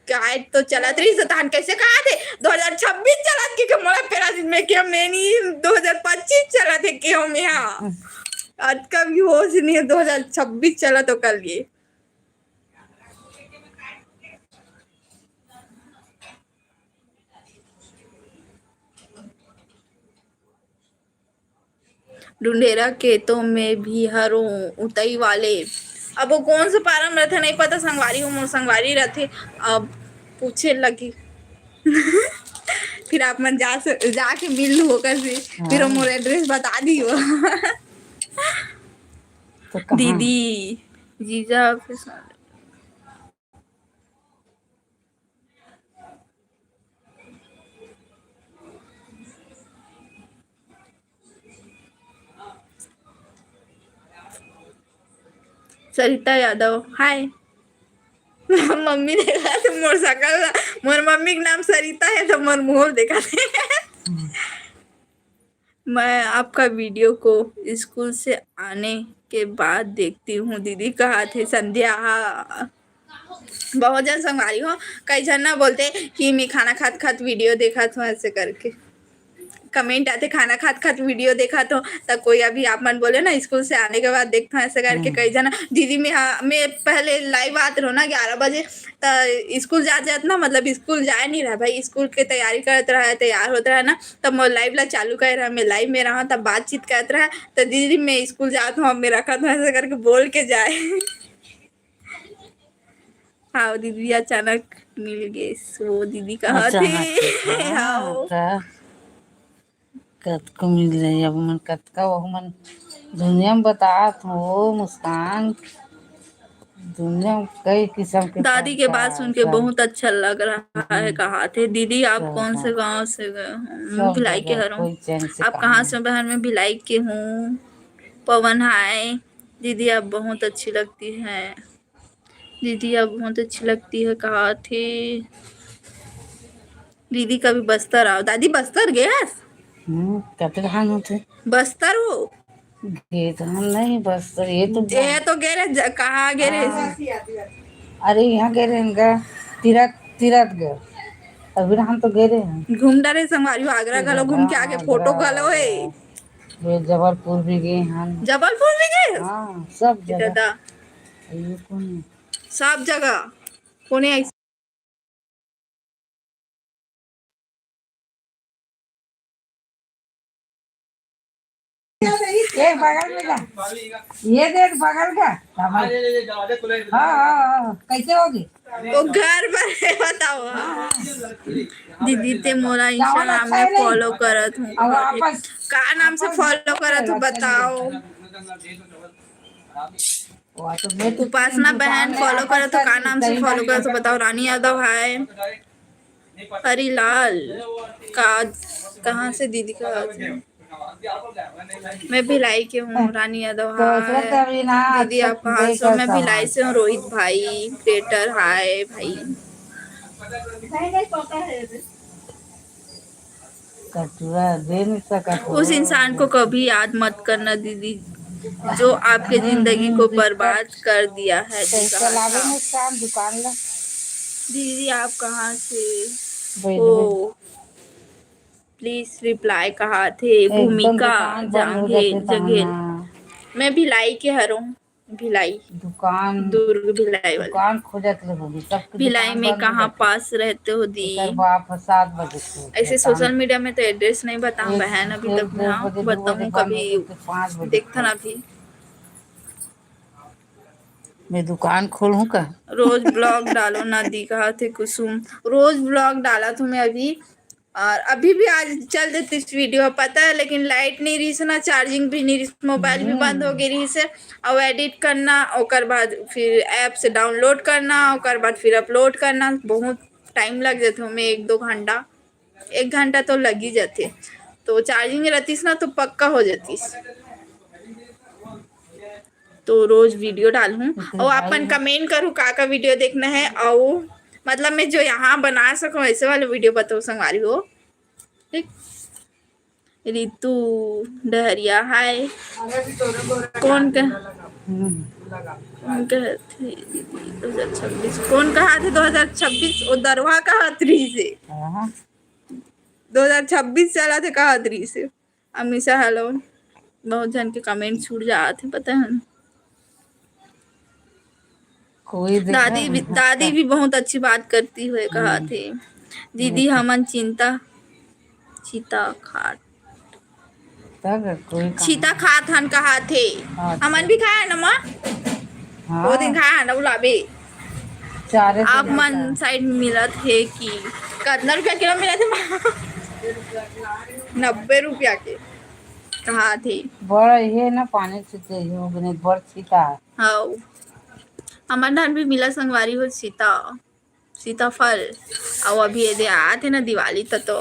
A: काय तो चला रही सतान कैसे कहा थे 2026 चला के मोला पेरा दिन में क्यों मैं नहीं 2025 चला थे क्यों मैं यहाँ। आज का भी होश नहीं है, 2026 चला तो कल ये ढूंढेरा खेतों में भी हरों उतई वाले। अब वो कौन से पारा में रहते नहीं पता, संगवारी हो मोर संगवारी रहते। अब पूछे लगी। फिर आप मन जाके मिल लू होकर से, फिर वो
B: हाँ
A: मोर एड्रेस बता दियो।
B: तो कहाँ।
A: दीदी जीजा के साथ सरिता यादव हाय। मम्मी देखा तो मोर सकल, मोर मम्मी का नाम सरिता है तो मोर मुंह देखा थे। मैं आपका वीडियो को स्कूल से आने के बाद देखती हूँ, दीदी कहा थे संध्या। हाँ बहुत जन संगवारी हो, कई जन ना बोलते कि मैं खाना खात खात वीडियो देखा था ऐसे करके कमेंट आते, खाना खात खात वीडियो देखा तो तब कोई अभी आप मन बोले ना स्कूल से आने के बाद देखता हूँ ऐसे करके कई जना दीदी में। हाँ मैं पहले लाइव आते रहो ना 11 बजे, तो स्कूल जात ना मतलब स्कूल जाए नहीं रहा भाई, स्कूल के तैयारी करते रहा तैयार होता रहा ना, तब मैं लाइव ला चालू कर रहा, मैं लाइव में रहा तब बातचीत करते रहा, तो दीदी मैं स्कूल जाता हूँ मैं रखा था ऐसे करके बोल के जाए। हाँ दीदी अचानक मिल गए, वो दीदी कहाँ थे।
B: अचानक से हाँ
A: हाँ
B: तो कतको मिल जाई अब मन कतका वो मन दुनिया में बतात हो मुस्कान। दुनिया में कई किस्म के
A: दादी के बात
B: संसार
A: सुन के
B: सब।
A: बहुत अच्छा लग रहा है कहा थे। दीदी आप कौन से
B: सब
A: गांव से गए हो?
B: सब
A: भिलाई के
B: जगह
A: हूँ।
B: कोई चैन से
A: आप
B: कहा
A: कहाँ
B: नहीं।
A: से? बहन मैं भिलाई के हूँ। पवन हाय। दीदी आप बहुत अच्छी लगती है, दीदी आप बहुत अच्छी लगती है कहा थे। दीदी कभी बस्तर आओ। दादी बस्तर गए?
B: कते धान होते
A: बस्तर हो
B: ये धान नहीं बस तो ये तो
A: ये तो गए रहे, कहाँ गए रहे?
B: हाँ। अरे यहाँ गए रहे इनका तीरथ तीरथ गए। अभी हम तो गए रहे हैं।
A: घूम डरे संगवारी हो, आगरा गलो घूम के आगे फोटो गलो है।
B: ये जबलपुर भी गए हैं।
A: जबलपुर भी गए?
B: हाँ सब जगह।
A: दादा
B: ये कौन
A: सब जगह कोने
C: ये बगल में का ये देख बगल का हाँ हाँ हाँ कैसे होगी
A: वो घर पर है बताओ। दीदी ते मोला
C: चावल
A: इंस्टाग्राम
C: अच्छा
A: में
C: है नहीं
A: फॉलो करत हूँ
C: और वापस
A: का नाम से फॉलो करत हूँ बताओ।
C: तो मैं तो
A: उपासना बहन फॉलो करत हो का नाम से
C: दही
A: फॉलो
C: बड़ी
A: करत हो बताओ। रानी यादव है। हरीलाल का कहाँ से दीदी का मैं भिलाई के हूँ। रानी यादव
C: तो उसमें
A: हाय।
C: तो अभी ना
A: दीदी
C: अच्छा
A: आप कहाँ से हो?
C: देकर
A: मैं भिलाई
C: सामान
A: से हूँ। रोहित भाई क्रिएटर हाय भाई।
C: कटुआ दे नहीं सका तो
A: उस इंसान को कभी याद मत करना दीदी जो आपके जिंदगी को बर्बाद कर दिया है। जी
C: सही
A: कहा
C: चलावे
A: था।
C: में काम दुकान ला
A: दीदी आप कहाँ से
C: बैठ
A: हो
C: बैठ
A: प्लीज रिप्लाई कहा थे।
C: एकदम
A: भूमिका
C: दुकान बंद हो जाते
A: जांघेल
C: तमन
A: जघेल।
C: ना
A: मैं भिलाई के हरों। भिलाई
C: दुकान
A: दुर्ग भिलाई वाले।
C: दुकान खोजत ले होगी सबकी
A: भिलाई
C: दुकान
A: में
C: बंद हो
A: कहाँ
C: जाती
A: पास रहते हो दी।
C: एकर बाप 7 बजे से उठे
A: ऐसे
C: काम
A: सोशल मीडिया में तो एड्रेस नहीं बताऊँ
C: एक
A: बहन अभी
C: एक
A: तक
C: डेढ़
A: हाँ
C: बजे 2 बजे
A: बताऊँ
C: बंद
A: कभी
C: होती तो 5 बजे
A: देखता ना
C: खोलती
A: भी।
C: मैं दुकान खोलूं का
A: रोज ब्लॉग डालो ना दी कहा थे कुसुम। रोज ब्लॉग डाला था मैं अभी और अभी भी आज चल देती इस वीडियो पता है लेकिन लाइट नहीं रही से ना चार्जिंग भी नहीं रही मोबाइल भी बंद हो गई रही से और एडिट करना ओकर बाद फिर ऐप से डाउनलोड करना ओकर बाद फिर अपलोड करना बहुत टाइम लग जाते हमें 1-2 घंटा 1 घंटा तो लग ही जाते। तो चार्जिंग रहतीस ना तो पक्का हो जातीस। तो रोज वीडियो डालूं
C: इतने
A: और
C: भाई
A: अपन कमेंट करूँ का वीडियो देखना है और मतलब मैं जो यहाँ बना सकूं ऐसे वाले वीडियो बताओ संगवारी हो। ठीक। रितु डहरिया हाय। कौन का कौन कहा थे दीदी 2026 कौन कहा थे 2026 वो दरवा कहा थ्री से
C: हाँ
A: 2026 चला थे कहा थ्री से। अमीषा हेलो बहुत जन के कमेंट छूट जाते पता है।
C: कोई देखा
A: दादी भी बहुत अच्छी बात करती हुए कहा थे। दीदी
C: देखो
A: हमन चिंता चीता खाट
C: तब कोई
A: चीता
C: कहाँ
A: खात हन कहा थे।
C: अच्छा
A: हमन भी खाए ना माँ वो दिन
C: हाँ
A: खाया ना बुलाबे।
C: चारे से
A: आप
C: जाता
A: मन
C: है
A: साइड मिलत है कि कितना रुपया किलो मिला थे माँ 90 रुपया के कहा थे।
C: बड़ा ये ना पानी से चाहिए हो गने बड़ सीता है
A: हाँ हमार धान भी मिला संगवारी हो सीताफल और अभी ये दे आते ना दिवाली तक तो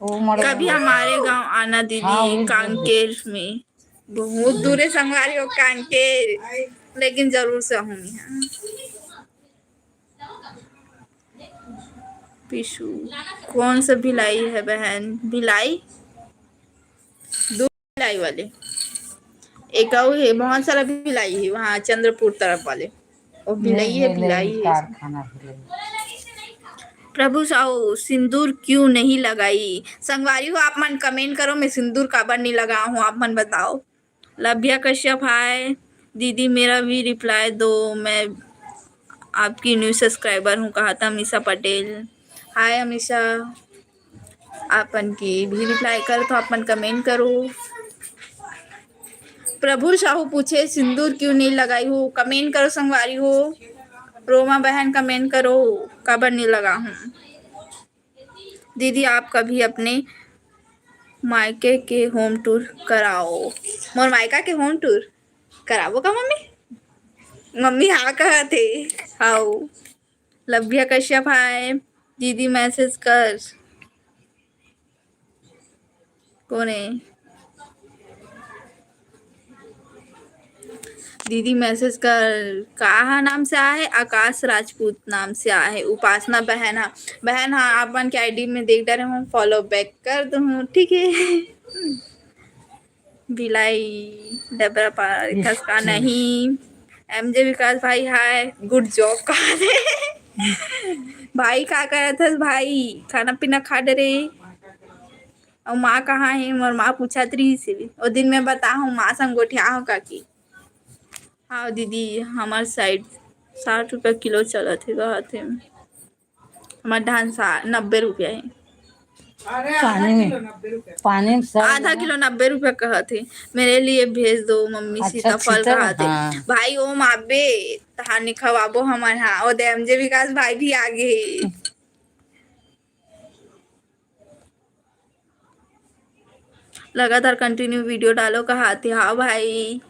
C: वो मर
A: कभी हमारे गांव आना
C: हाँ
A: दीदी
C: वही बोल रही
A: कांकेर में बहुत दूर संगवारी हो कांकेर लेकिन जरूर से हूँ यहाँ। पिशु कौन सा भिलाई है बहन भिलाई दो भिलाई वाले एक और है बहुत सारा भिलाई है वहाँ चंद्रपुर तरफ वाले और
C: ये
A: भिलाई है
C: हेले
A: भिलाई है सब।
C: कारखाना हेले
A: प्रभु साहू सिंदूर क्यों नहीं लगाई संगवारी हो आप मन कमेंट करो मैं सिंदूर काबर नहीं लगा हूँ आप मन बताओ। लभ्या कश्यप हाय दीदी मेरा भी रिप्लाई दो मैं आपकी न्यू सब्सक्राइबर हूँ कहा था अमीषा पटेल हाय अमीषा आपन की भी रिप्लाई करो तो आपन कमेंट करो। प्रभु साहू पूछे सिंदूर क्यों नहीं लगाई हो कमेंट करो संगवारी हो। रोमा बहन कमेंट करो काबर नहीं लगा हूँ। दीदी आप कभी अपने मायके के होम टूर कराओ मोर मायका के होम टूर कराबो का मम्मी मम्मी हाँ कहा थे हाउ। लभ्या कश्यप हाय दीदी मैसेज कर कौन है दीदी मैसेज कर कहा नाम से आया है आकाश राजपूत नाम से आया है। उपासना बहन हाँ आप मन के आईडी में देख डरे हूँ फॉलो बैक कर दूँ ठीक है। भिलाई डबरा पारिथस का नहीं एमजे विकास भाई हाय गुड जॉब कहा थे भाई क्या कर रहा था भाई खाना पीना खा डरे और माँ कहाँ है और माँ पूछा रही से भी और दिन में बता हूँ माँ संग गोठिया हूँ काकी। हाँ दीदी हमार साइड 60 रुपया किलो चला थे कहा थे हमारे धान 90 रुपया है।
C: अरे
B: पानी में
C: 90 रुपये।
B: पानी में सड़
A: आधा किलो 90 रुपए कहा थे। मेरे लिए भेज दो मम्मी
B: अच्छा,
A: सीताफल
B: सीता
A: कहा थे।
B: हाँ।
A: भाई ओ माबे तहानी खवाबो हमारे यहाँ ओ देमजे विकास भाई भी आगे। लगातार कंटिन्यू वीडियो डालो कहा थे। हाँ भाई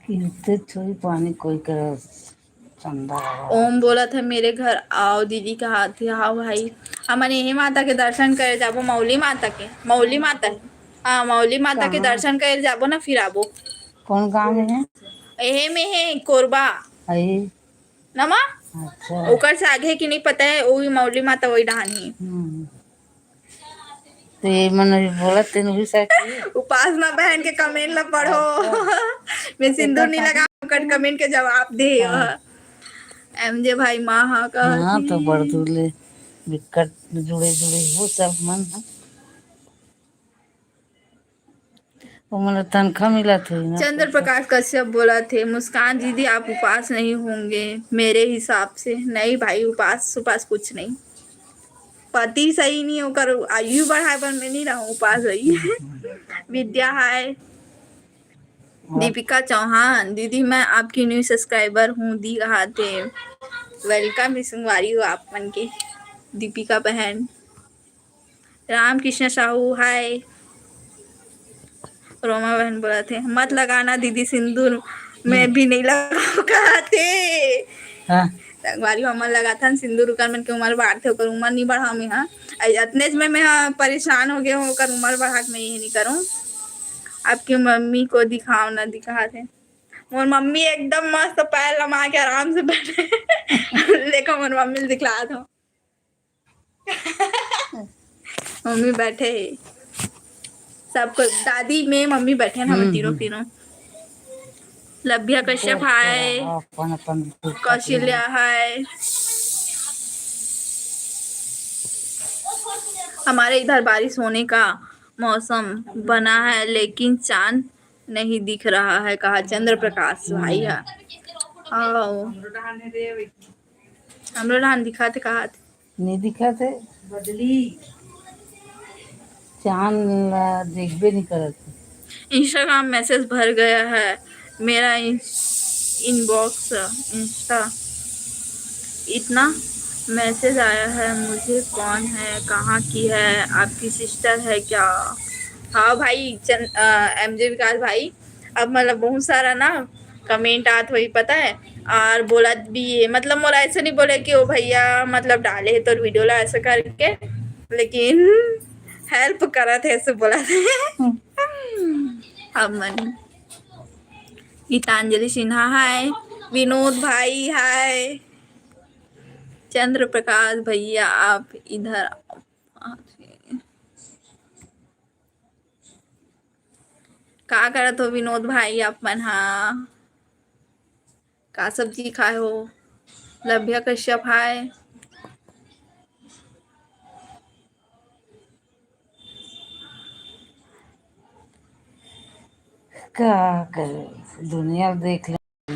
B: गिरते थोड़ी पानी कोई कर चंदा
A: ओम बोला था मेरे घर आओ दीदी कहा थे। हाँ भाई हमने यही माता के दर्शन करे जाबो मौली माता के मौली माता है। हाँ मौली माता के
B: कहाँ?
A: दर्शन करे जाबो ना फिर आबो।
B: कौन गाँव में है
A: एहे में है कोरबा
B: आई?
A: नमा
B: अच्छा।
A: ओकर से आगे की नहीं पता है वही मौली माता वही डहानी है।
B: तो ये मन बोला तेन भी साथ
A: उपासना बहन के कमेंट ला पढ़ो। मैं सिंदूर नहीं लगा कर कमेंट के जवाब दे। एमजे भाई माँ हाँ
B: हाँ तो
A: कहती।
B: बड़ दूले विकट जुड़े जुड़े वो सब मन है। वो मतलब तनख्वाह मिला था ना।
A: चंद्र प्रकाश कश्यप बोला थे मुस्कान दीदी आप उपास नहीं होंगे मेरे हिसाब से। नहीं भाई उपास उपास कुछ नहीं। पति सही नहीं होकर आयु बढ़ाए पर मैं नहीं रहूं उपास रही। विद्या हाय दीपिका चौहान दीदी मैं आपकी न्यू सब्सक्राइबर हूँ दी कहा थे। वेलकम रिसंगवारी हो आप मन के दीपिका बहन। राम कृष्ण साहू हाय। रोमा बहन बोला थे मत लगाना दीदी सिंदूर मैं भी नहीं लगा कहा थे।
B: हाँ
A: संगवारी हमन लगा था सिंदूर उकर मन के उम्र बढ़ते होकर उम्र नहीं बढ़ा मैं। हाँ इतने में मैं परेशान हो गया होकर उम्र बढ़ा के मैं ये नहीं करूँ। आपकी मम्मी को दिखाओ ना दिखा थे। मोर मम्मी एकदम मस्त पैर लमा के आराम से बैठे। लेकिन मोर मम्मी दिखला दो। मम्मी बैठे सबको दादी में मम्मी बैठे ना हम तीनों तीनों। लभ्या कश्यप हाय
B: अपन अपन
A: कौशल्या हाय। हमारे इधर बारिश होने का मौसम बना है लेकिन चांद नहीं दिख रहा है कहा चंद्र प्रकाश भाई है। आओ हमरो धान दिखाते कहा
B: नहीं दिखा थे
C: बदली
B: चांद देखबे नहीं करत।
A: इंस्टाग्राम मैसेज भर गया है मेरा इनबॉक्स इंस्टा इतना मैसेज आया है मुझे कौन है कहाँ की है आपकी सिस्टर है क्या। हाँ भाई एमजे विकास भाई अब मतलब बहुत सारा ना कमेंट आत हुई पता है और बोला भी है मतलब मोला ऐसे नहीं बोले कि ओ भैया मतलब डाले तो वीडियो ला ऐसे करके लेकिन हेल्प करा थे ऐसे बोला थे। अब मन गीतांजलि सिन्हा हाय विनोद भाई हाय चंद्र प्रकाश भैया आप इधर का करत हो विनोद भाई आप मन हाँ का सब्जी खाए हो। लभ्या कश्यप हाय
B: क्या करे दुनिया देख ले।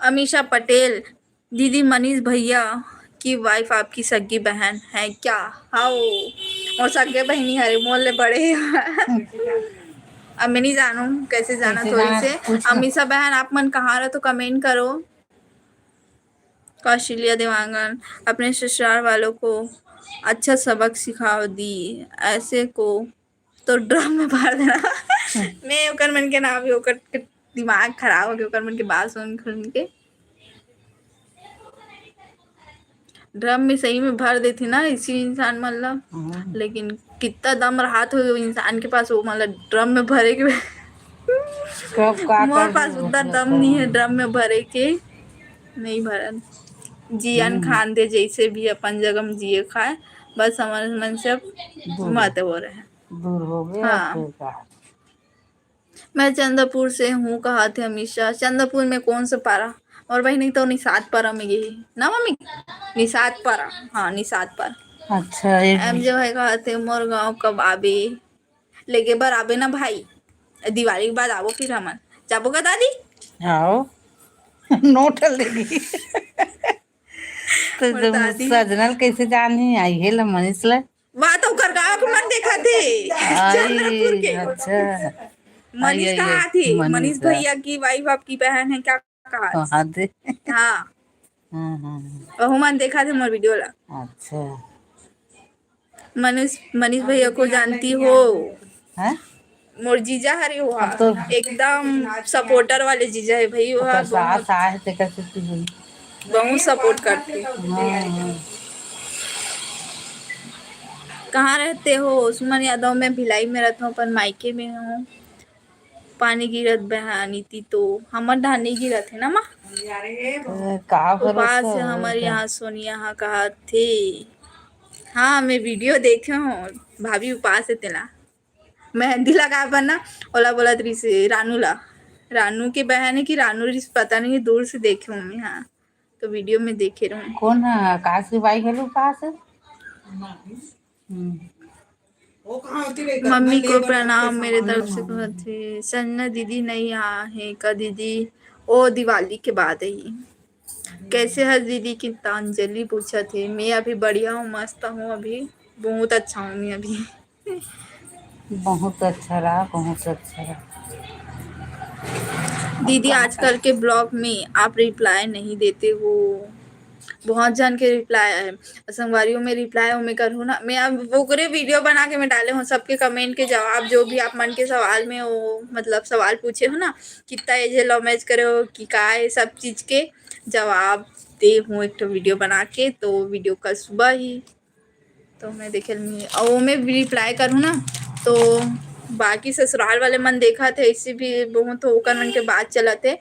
A: अमीषा पटेल दीदी मनीष भैया की वाइफ आपकी सगी बहन है क्या। हाओ और सगे बहनी हरे मोहल्ले बड़े। अब मैं नहीं जानू कैसे जाना
B: कैसे
A: थोड़ी
B: जाना,
A: से।
B: पूछना।
A: अमीषा बहन आप मन कहाँ रहो तो कमेंट करो। कौशल्या देवांगन अपने ससुराल वालों को अच्छा सबक सिखाओ दी ऐसे को तो ड्रम में भर देना। मैं ओकर मन के नाम ओकर के दिमाग खराब हो गया ओकर मन के बात सुन के ड्रम में सही में भर देती ना इसी इंसान मतलब लेकिन कितना दम रहा तो इंसान के पास वो मतलब ड्रम में भरे के
B: कब का
A: मोर
B: कर
A: पास उतना दम नहीं है ड्रम में भरे के नहीं भरन। जियन खान दे जैसे भी अपन जगह में जिए खाए बस हमारे मन से मत हो रहे हैं।
B: दूर हो गया
A: हाँ
B: फिर का।
A: मैं चंद्रपुर से हूँ कहा थे हमेशा। चंद्रपुर में कौन सा पारा और भाई नहीं तो निषाद पारा में गई ना मम्मी निषाद पारा। हाँ निषाद पारा।
B: अच्छा ये
A: एम जे भाई कहा थे मोर गाँव कब आबे लेके बार आबे ना भाई दिवाली के बाद आवो फिर हमन जाबो का दादी
B: आओ नोट लेगी तो
A: और
B: जब
A: दादी
B: सजनल कैसे जानी आई है ला मनीष ला
A: वहाँ तो कर गाँव के मन देखा थे चंद्रपुर
B: आई
A: के
B: अच्छा आई
A: मनीष
B: आई
A: कहा थी
B: आई
A: मनीष
B: मनीषा
A: भैया की वाइफ आपकी बहन है क्या कहा
B: हाँ दे
A: हाँ
B: हाँ हाँ
A: वह मन देखा थे मोर वीडियो ला
B: अच्छा
A: मनीष मनीष भैया को जानती हो
B: है
A: मोर जीजा हरे हुआ
B: अब तो
A: एकदम सपोर्टर वाले जीजा है भाई वह
B: ओकर सास
A: बहुत
B: आए थे कैसे थी हुई
A: बहुत सपोर्ट करते
B: हाँ
A: कहाँ रहते हो उस्मान यादव में भिलाई में रहता हूँ पर मायके में हूँ पानी गिरत बहानी थी तो हमर धान नहीं गिरत है ना माँ
B: का
A: उपास
B: भरोसा
A: है हमारे यहाँ सोनिया यहाँ कहा थे हाँ मैं वीडियो देखे हूँ भाभी उपास है तेला मेहंदी लगा बना ओला बोला तरी से रानू की बहन है कि रानू रिस पता नहीं दूर से देखे हूँ मैं हाँ तो वीडियो में देखे रहूँ
B: कौन है आकाश की बाई हेलो पास है
A: मम्मी को प्रणाम मेरे तरफ से कहते संजना दीदी नहीं यहाँ है का दीदी ओ दिवाली के बाद ही कैसे है दीदी की अंजलि पूछा थे मैं अभी बढ़िया हूँ मस्त हूँ अभी बहुत अच्छा हूँ मैं अभी
B: बहुत अच्छा रहा बहुत अच्छा रहा
A: दीदी आजकल के ब्लॉग में आप रिप्लाई नहीं देते हो बहुत जन के रिप्लाई है संगवारियों में रिप्लाई में करूँ ना मैं अब वो करे वीडियो बना के मैं डाले हूँ सबके कमेंट के जवाब जो भी आप मन के सवाल में हो मतलब सवाल पूछे हो ना कितना एज लव मैच करे हो कि का है सब चीज़ के जवाब दे हूँ एक तो वीडियो बना के तो वीडियो कल सुबह ही तो मैं देखे और वो मैं रिप्लाई करूँ ना तो बाकी ससुराल वाले मन देखा थे इसी भी बहुत होकर मन के बात चला थे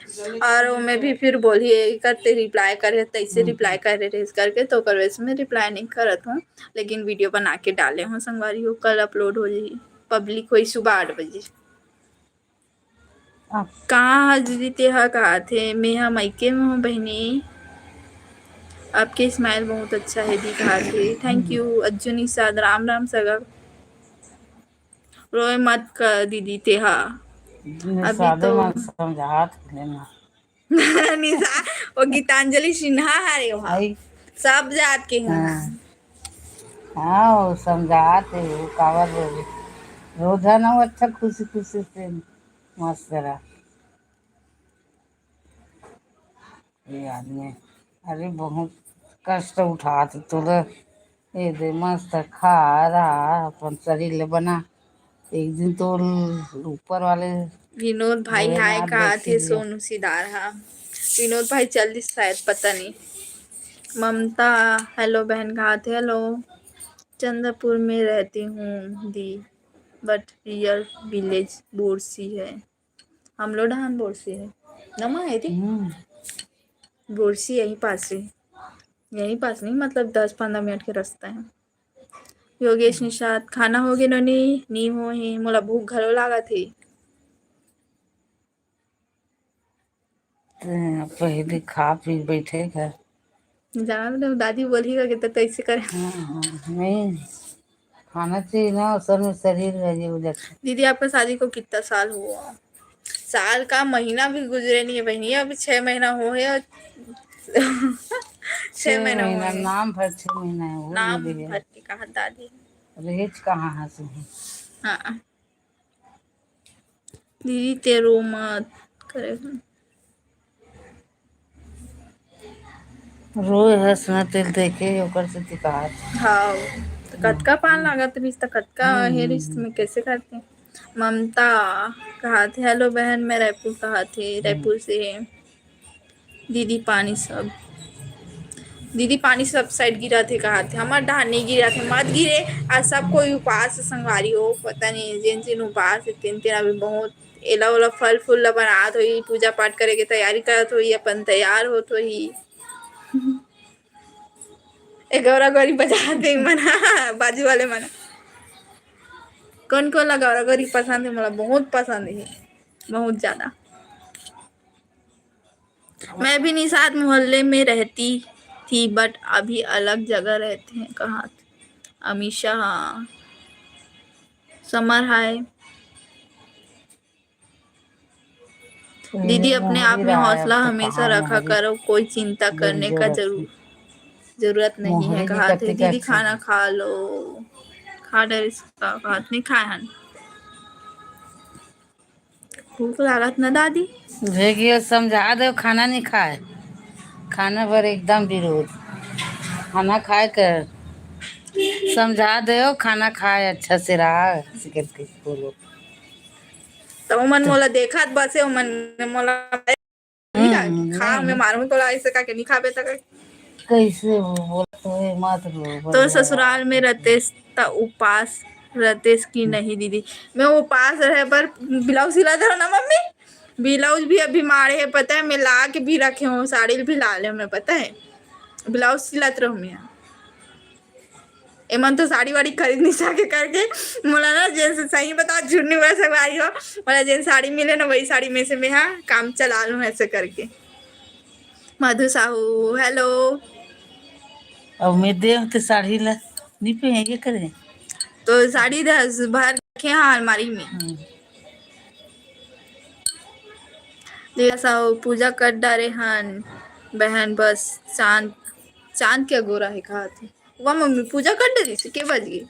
A: और वो मैं भी फिर बोलिए करते रिप्लाई करे तैसे रिप्लाई कर रहे इस करके तो कर वैसे मैं रिप्लाई नहीं करत हूँ लेकिन वीडियो बना के डाले हूँ संगवारी हो कल अपलोड हो जाए पब्लिक हुई सुबह 8 बजे कहाँ दीदी तेहा कहा थे मैं हम मायके में हूँ बहनी आपके स्माइल बहुत अच्छा है दिखा थे थैंक यू अज्जू निषाद राम राम सगा रोए मत कर दीदी तेहा अभी
B: सादे
A: तो
B: मन समझात लेना
A: निशा वो गीतांजलि सिन्हा हरे वहाँ
B: आई
A: सब जात के हैं
B: हाँ हाँ वो समझाते वो कावर बोले रोजा ना वो अच्छा खुशी खुशी से मस्त रहा ये आदमी अरे बहुत कष्ट उठाते तो ये दे मस्त खा रहा अपन शरीर ले बना एक दिन तो ऊपर वाले
A: विनोद भाई हाय
B: भोलेनाथ
A: कहा
B: बख्शी
A: थे
B: दिया
A: सोनू सिदार हाँ विनोद भाई जल्दी शायद पता नहीं ममता हेलो बहन कहा थे हेलो चंद्रपुर में रहती हूँ दी बट रियल विलेज बोरसी है हम लोग ढान बोरसी है नमा है दी बोरसी यहीं पास है यहीं पास नहीं मतलब 10-15 मिनट के रास्ता है योगेश निषाद खाना हो गए नोनी नी हो ही मोला भूख घलो लागा थी
B: पहले खा पी बैठे घर
A: जाना दादी बोली कि तो ऐसे करे
B: नहीं खाना चाहिए ना असल में शरीर है वो लगता
A: दीदी आपका शादी को कितना साल हुआ साल का महीना भी गुजरे नहीं है बहनी अभी 6 महीना हो है और 6 महीना
B: महीना
A: हुए
B: नाम भर 6 महीना है वो
A: नाम
B: मिल
A: भर के कहा दादी
B: रहेज कहाँ है तुम्हें
A: हाँ दीदी तेरो मत करे
B: रोज हंसना तेल देखे ओकर से तिकार
A: हाँ तो कतका पान लागत रिश्ता कतका है रिश्ते में कैसे करते हैं ममता कहा थे हेलो बहन मैं रायपुर कहा थे रायपुर से है दीदी पानी सब साइड गिरा थे कहा थे हमारे डहान नहीं गिरा थे मत गिरे आज सब कोई उपास संगवारी हो पता नहीं जिन जिन उपास तीन तीन अभी बहुत एला ओला फल फूल ला बनात होई पूजा पाठ करे के तैयारी करत होई अपन तैयार होत होई ए गौरा गौरी बजाते मना बाजू वाले मना कौन कौन ला गौरा गौरी पसंद है मला बहुत पसंद है बहुत ज्यादा मैं भी निषाद मोहल्ले में रहती थी बट अभी अलग जगह रहते हैं कहाँ अमीषा हाँ समर हाय दीदी
B: ये
A: अपने
B: मोह
A: आप
B: ही
A: में
B: रहा है,
A: हौसला
B: अब तो
A: हमेशा
B: कहाँ
A: रखा
B: मोहरी
A: करो, कोई चिंता करने का
B: जरूरत है।
A: जरूरत नहीं है।
B: मोहरी भी
A: कहा थे
B: कत्ती का
A: दीदी
B: अच्छी
A: खाना
B: है।
A: खा लो, खा डर इसका कहा नहीं खाए हन, भूख लागत ना दादी।
B: भेगियो समझा दो खाना नहीं खाए, खाना पर एकदम विरोध। खाना खाए कर समझा दो, खाना खाए अच्छा से रहा ऐसे करके बोलो।
A: तो मन मोला देखत बसे मन मोला नहीं का खा मैं
B: नहीं
A: मारू तो ऐसे का के नहीं खाबे तक।
B: कैसे बोलते हो, मत लो
A: तो
B: बढ़िया बात
A: ससुराल में
B: है।
A: रहते त उपास रहते की नहीं दीदी, मैं उपास रहे पर ब्लाउज सिला दे ना मम्मी, ब्लाउज भी अभी मारे है पता है, मैं ला के भी रखे हूँ, साड़ी भी ला ले मैं पता है, ब्लाउज सिलात रहूँ मैं। एमन तो साड़ी वाड़ी खरीद नहीं सके करके मोला ना, जैसे सही बताओ झूठ नहीं बोला सकवारी हो, मोला जैसे साड़ी मिले ना वही साड़ी में से मैं हाँ काम चला लूँ ऐसे करके। मधु साहू हेलो।
B: अब मैं दे तो साड़ी ला नहीं पहने करे।
A: तो साड़ी दस भर रखे हाँ अलमारी में। लीला साहू पूजा कर डारे हन बहन, बस चांद चांद क्या गोरा है कहा थे वह मम्मी पूजा कर डरी से के बज गई।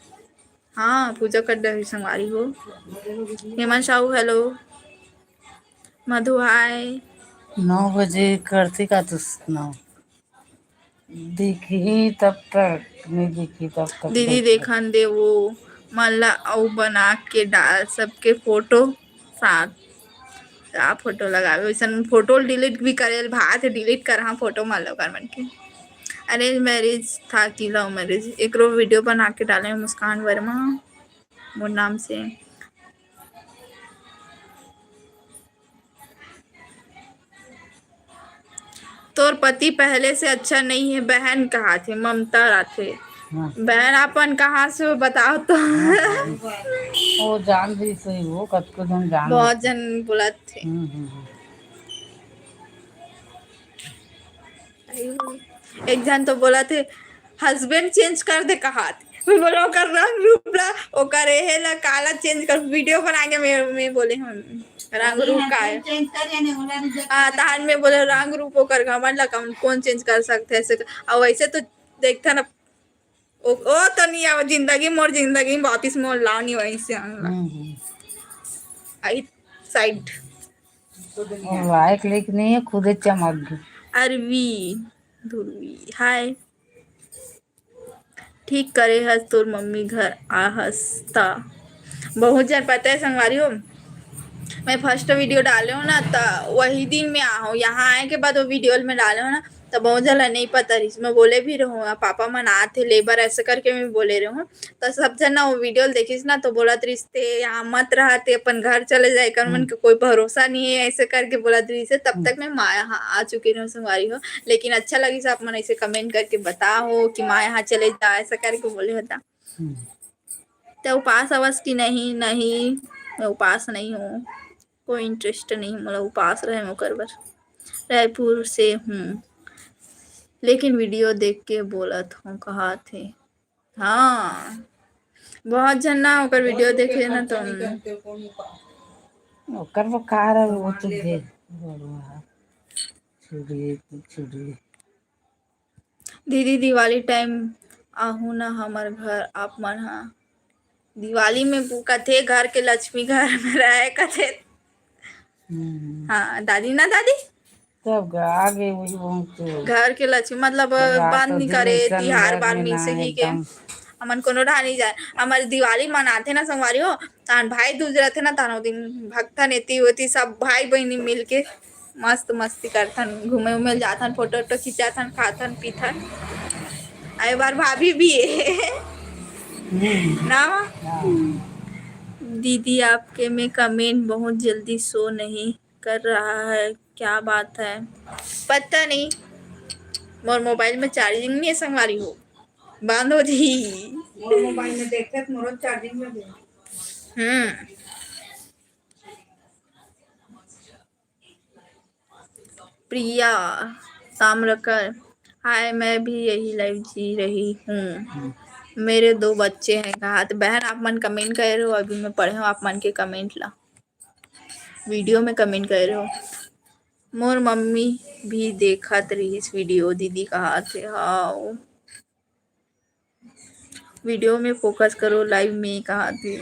A: हाँ पूजा कर डरी संगवारी हो। हेमंत साहू हेलो। मधु हाय।
B: 9 बजे करती का तो 9 दिखी तब तक नहीं दिखी तब तक
A: दीदी
B: बैठा।
A: देखन दे वो मल्ला औ बना के डाल सबके फोटो साथ, का फोटो लगावे वैसन फोटो डिलीट भी करे भात डिलीट कर हाँ फोटो मान लो कर मन के। अरेंज मैरिज था कि लव मैरिज, एक रो वीडियो बना के डाले मुस्कान वर्मा मोर नाम से। तोर पति पहले से अच्छा नहीं है बहन कहा थे ममता राठे।
B: हाँ
A: बहन अपन कहाँ से हो बताओ तो।
B: वो जान भी सही वो कत को जन जान
A: बहुत
B: लेते।
A: जन बोला थे। एक जन तो बोला थे हस्बैंड चेंज कर दे कहा थे, मैं बोला ओकर रंग रूप ला ओकर एहे ला काला चेंज कर वीडियो बनाएंगे मैं बोले हम रंग रूप का है। हाँ तहान में बोले रंग रूप ओकर घमंड ला कौन चेंज कर सकते ऐसे और वैसे तो देखता ना ओ तो नहीं अब जिंदगी मोर जिंदगी में वापिस मोर लाओ नहीं वहीं से आऊंगा आई साइड।
B: लायक लेकिन नहीं है खुद ही चमक गई।
A: अरवी ध्रुवी हाय। ठीक करे हस तोर मम्मी घर आ हंसता बहुत जन पता है संगवारी हो। मैं फर्स्ट वीडियो डाले हूँ ना तो वही दिन में आ हूँ यहाँ आए के बाद वो वीडियो में डाले हूँ ना तो बहुत जला नहीं पता रही मैं बोले भी रहूँ पापा मन आते लेबर ऐसे करके मैं बोले रहूँ तो सब जन ना वो वीडियो देखिस ना तो बोला रिश्ते यहाँ मत रहते अपन घर चले जाए कर मन के कोई भरोसा नहीं है ऐसे करके बोला से तब तक मैं माँ यहाँ आ चुकी हूँ संगवारी हो। लेकिन अच्छा लगी से आप मन ऐसे कमेंट करके बताओ कि माँ यहाँ चले जा ऐसा करके बोले होता। तो उपास अवस की नहीं नहीं मैं उपास नहीं हूँ, कोई इंटरेस्ट नहीं मतलब उपास रहे मुकर बर रायपुर से हूँ लेकिन वीडियो देख के बोलत हूँ कहा थे। हाँ बहुत जन ना होकर वीडियो देखे ना तो
B: ओकर वो कार है वो तो दे बड़वा छुड़ी छुड़ी।
A: दीदी दिवाली टाइम आहू ना हमार घर आप मन हाँ दिवाली में कथे घर के लक्ष्मी घर में रहे कथे। हाँ दादी ना दादी
B: तब आगे वही बहुत
A: घर के लक्ष्मी मतलब
B: रात
A: बंद नहीं
B: दिन
A: करे
B: ऐसा
A: तिहार बार
B: में
A: मिल
B: ना
A: सकी के
B: एकदम
A: हमन कोनो ढा नहीं जाए। हमारी दिवाली मनाते ना संगवारी हो तान भाई दूज रहते ना तानो दिन भक्तन एती होती सब भाई बहनी मिल के मस्त मस्ती करथन घूमे उमे जाथन फोटो वोटो खिंचाथन खाथन पीथन। आई बार भाभी भी है ना। दीदी आपके में कमेंट बहुत जल्दी शो नहीं कर रहा है क्या बात है पता नहीं मोर मोबाइल में चार्जिंग नहीं है संगवारी हो बंद हो जी।
C: मोर मोबाइल में देखते मोर चार्जिंग में दे।
A: प्रिया ताम्रकर हाय मैं भी यही लाइव जी रही हूँ मेरे 2 बच्चे हैं कहा तो बहन आप मन कमेंट कर रहे हो अभी मैं पढ़े हूँ आप मन के कमेंट ला वीडियो में कमेंट कर रहे हो मोर मम्मी भी देखत रही इस वीडियो, दीदी कहा थे। हाँ, वीडियो में फोकस करो, लाइव में कहा थे।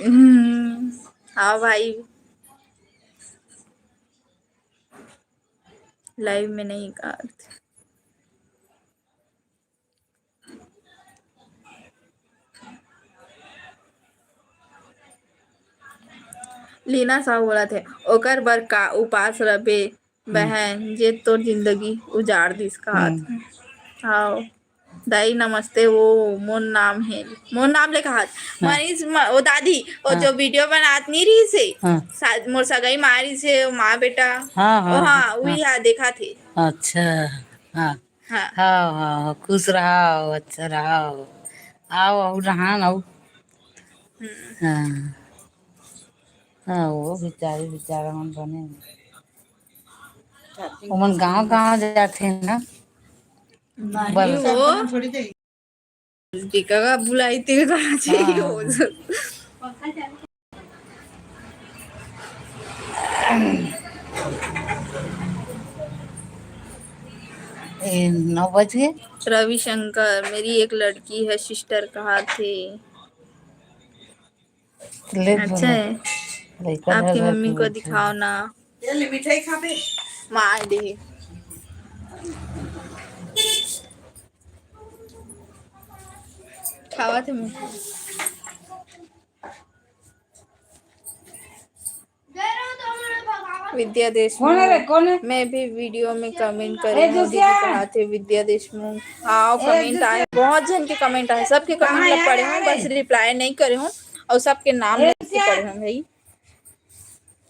A: हाँ भाई, लाइव में नहीं कहा थे। लीना साहब बोला थे ओकर बर का उपास रबे बहन जे तोर जिंदगी उजाड़ दिस कहा थे। हाँ दाई नमस्ते, वो मोर नाम है, मोर नाम ले कहा मनीष वो दादी वो जो वीडियो बनात नहीं रही से मोर सगाई मारी से माँ बेटा।
B: हाँ
A: ओ
B: हाँ
A: हाँ वही हाँ देखा थे।
B: अच्छा। हाँ
A: हाँ
B: हाँ हाँ, खुश रहो, अच्छा रहो, आओ आओ रहा आओ। हाँ हाँ, वो बेचारे बेचारा मन बने उमन गाँव गाँव जाते हैं ना।
A: नहीं वो
C: थोड़ी देर
A: टीका बुलाई थी कहा चाहिए
B: हाँ,
A: वो
B: हाँ।
A: सब।
B: ए, 9 बज गए।
A: रविशंकर मेरी एक लड़की है सिस्टर कहा थे।
B: ले
A: अच्छा
B: बोला
A: है,
B: लड़का धर
A: आपकी
B: धर
A: मम्मी
B: के
A: को
B: बैठे।
A: दिखाओ ना।
C: ये ले मिठाई खा बे।
A: मार दे। खावा थे मुझे विद्या
B: कौन है रे,
A: देशमुख,
B: कौन है?
A: मैं भी वीडियो में कमेंट करे
B: ए,
A: हूँ, दीदी
B: जोशिया!
A: कहा थे विद्या देशमुख। हाँ
B: ए,
A: कमेंट
B: जोशिया!
A: आए, बहुत जन के कमेंट आए, सबके
C: कहाँ
A: कमेंट
C: यार
A: पढ़े
C: आ
A: हूँ,
C: रहे?
A: बस रिप्लाई नहीं करे हूँ और सबके नाम
B: ए,
A: नहीं
B: जोशिया!
A: पढ़े हूँ भाई।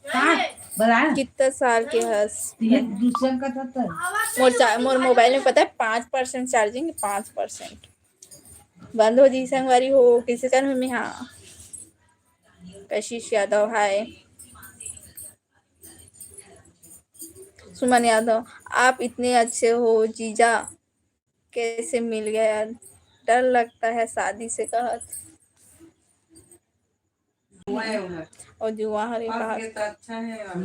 B: कहाँ बड़ा
A: कितना साल के हंस
B: ये दूसरा का था तो
A: मोर मोबाइल में पता है 5% चार्जिंग, 5% बंद हो जी संगवारी हो किसी कर में। हाँ कशिश यादव हाय, सुमन यादव आप इतने अच्छे हो जीजा, कैसे मिल गया, डर लगता है शादी से कहा।
C: हुआ है उधर।
A: और जुआ हरे
C: फंस
A: कहा
C: गए तो अच्छा है और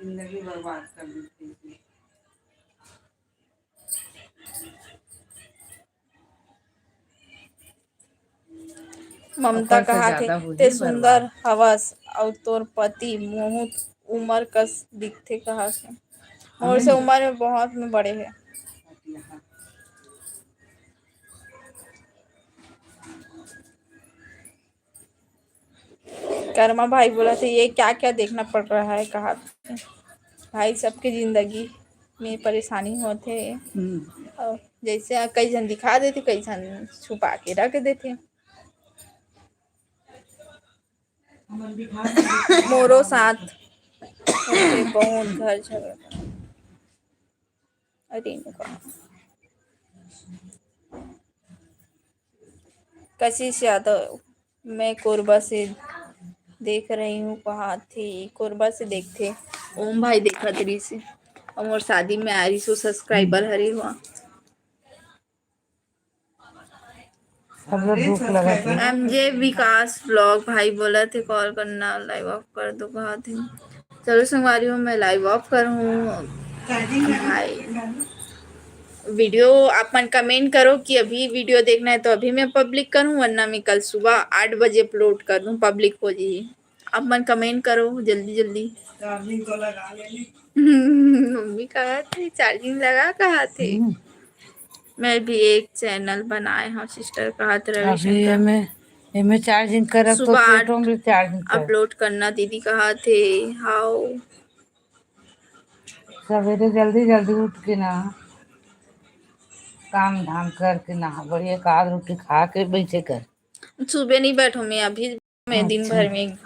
C: जिंदगी बर्बाद कर देती है।
A: ममता
B: ऊपर से
A: कहा थे
B: ज्यादा हो
A: ते
B: जी
A: सुंदर
B: बर्बाद।
A: हवस और तोर पति मोहत उम्र कस दिखते कहा से। मोर से
B: हमें
A: उम्र में बहुत में बड़े हैं। कर्मा भाई बोला था ये क्या क्या देखना पड़ रहा है कहा थे। भाई सबके जिंदगी में परेशानी होते और जैसे कई जन दिखा देते कई जन छुपा के रख देते। मोरो साथ होते बहुत घर झगड़ा। अरे इनको कशिश यादव मैं कोरबा से देख रही हूँ कहा थी, कोरबा से देखते ओम भाई देखा तरी से और शादी में आ रही सो सब्सक्राइबर हरी हुआ।
B: सब लोग दुख लगा थे।
A: एमजे विकास व्लॉग भाई बोला थे कॉल करना, लाइव ऑफ कर दो कहा थे। चलो संगवारी हूँ मैं लाइव ऑफ कर हूँ भाई। वीडियो आप मन कमेंट करो कि अभी वीडियो देखना है तो अभी मैं पब्लिक करूँ वरना मैं कल सुबह 8 बजे अपलोड कर दूँ, पब्लिक हो जाइए। आप मन कमेंट करो जल्दी जल्दी।
C: चार्जिंग तो लगा लेनी।
A: मम्मी कहा थे चार्जिंग लगा कहा थे। मैं भी एक चैनल बनाए हाँ सिस्टर कहा थे
B: अभी
A: रविशंकर।
B: एमे चार्जिंग करब तो
A: सुबह
B: पेटों
A: 8
B: में चार्जिंग कर।
A: अपलोड करना दीदी कहा थे। हाउ
B: सवेरे जल्दी जल्दी उठ के ना काम धाम करके ना बढ़िया एक आध रोटी खा के बैठे कर।
A: सुबह नहीं बैठो मैं अभी, मैं दिन
B: अच्छा।
A: भर में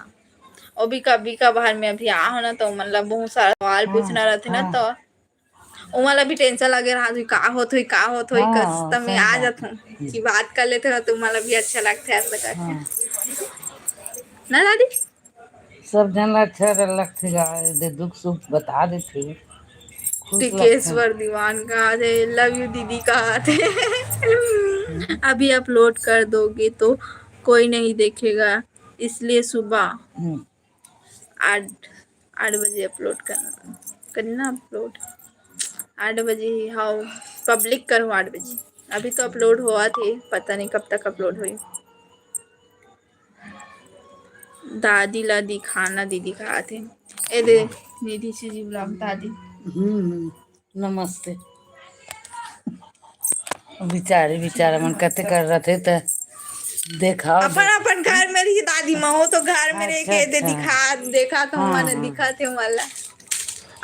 A: और भी कभी कभार में अभी आ हो ना तो मतलब बहुत सारा सवाल
B: हाँ
A: पूछना रहते ना
B: हाँ
A: तो उमला भी टेंशन लगे रहा का होत हुई का होत हुई कस
B: हाँ,
A: त मैं
B: सही
A: आ
B: बात
A: जात हूँ कि बात कर लेते हो तो मला भी अच्छा लगता है ऐसा
B: हाँ।
A: करके ना दादी।
B: सब जन अच्छा लगते दे दुख सुख बता देते खुश लगते हैं।
A: टिकेश्वर दीवान कहा थे लव यू दीदी कहा थे। अभी अपलोड कर दोगे तो कोई नहीं देखेगा इसलिए सुबह
B: हम्म।
A: 8 8 बजे अपलोड करना। करना अपलोड 8 बजे ही। हाँ पब्लिक करो 8 बजे। अभी तो अपलोड हुआ थे, पता नहीं कब तक अपलोड हुई। दादी ला दिखाना दीदी कहा थे। ए दे निधि से जी ब्लॉग दादी।
B: नमस्ते। बेचारे बेचारा मन कते कर रहे थे तो देखा
A: अपन अपन घर में रही दादी माँ हो तो घर में रह के दे
B: अच्छा।
A: दिखा देखा तो
B: हाँ,
A: मैंने
B: हाँ।
A: दिखा थे वाला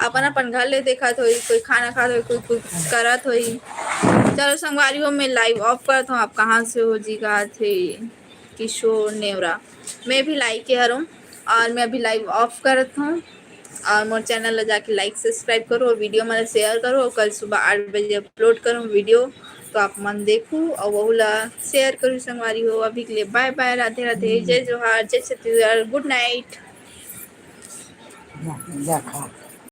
A: अपन अपन घर ले देखा तो कोई खाना खा कोई कुछ करत होई। चलो संगवारी हो मैं लाइव ऑफ करता हूँ। आप कहाँ से हो जी? कहा थे किशोर नेवरा। मैं भी लाइक के हूँ और मैं अभी लाइव ऑफ करता हूँ। और मोर चैनल ला जाके लाइक सब्सक्राइब करो और वीडियो मैंने शेयर करो। कल सुबह 8 बजे अपलोड करूँ वीडियो, तो आप मन देखो और वह ला शेयर करो संगवारी हो। अभी के लिए बाय बाय, राधे राधे, जय जोहार, जय छत्तीसगढ़, गुड नाइट।
B: देखा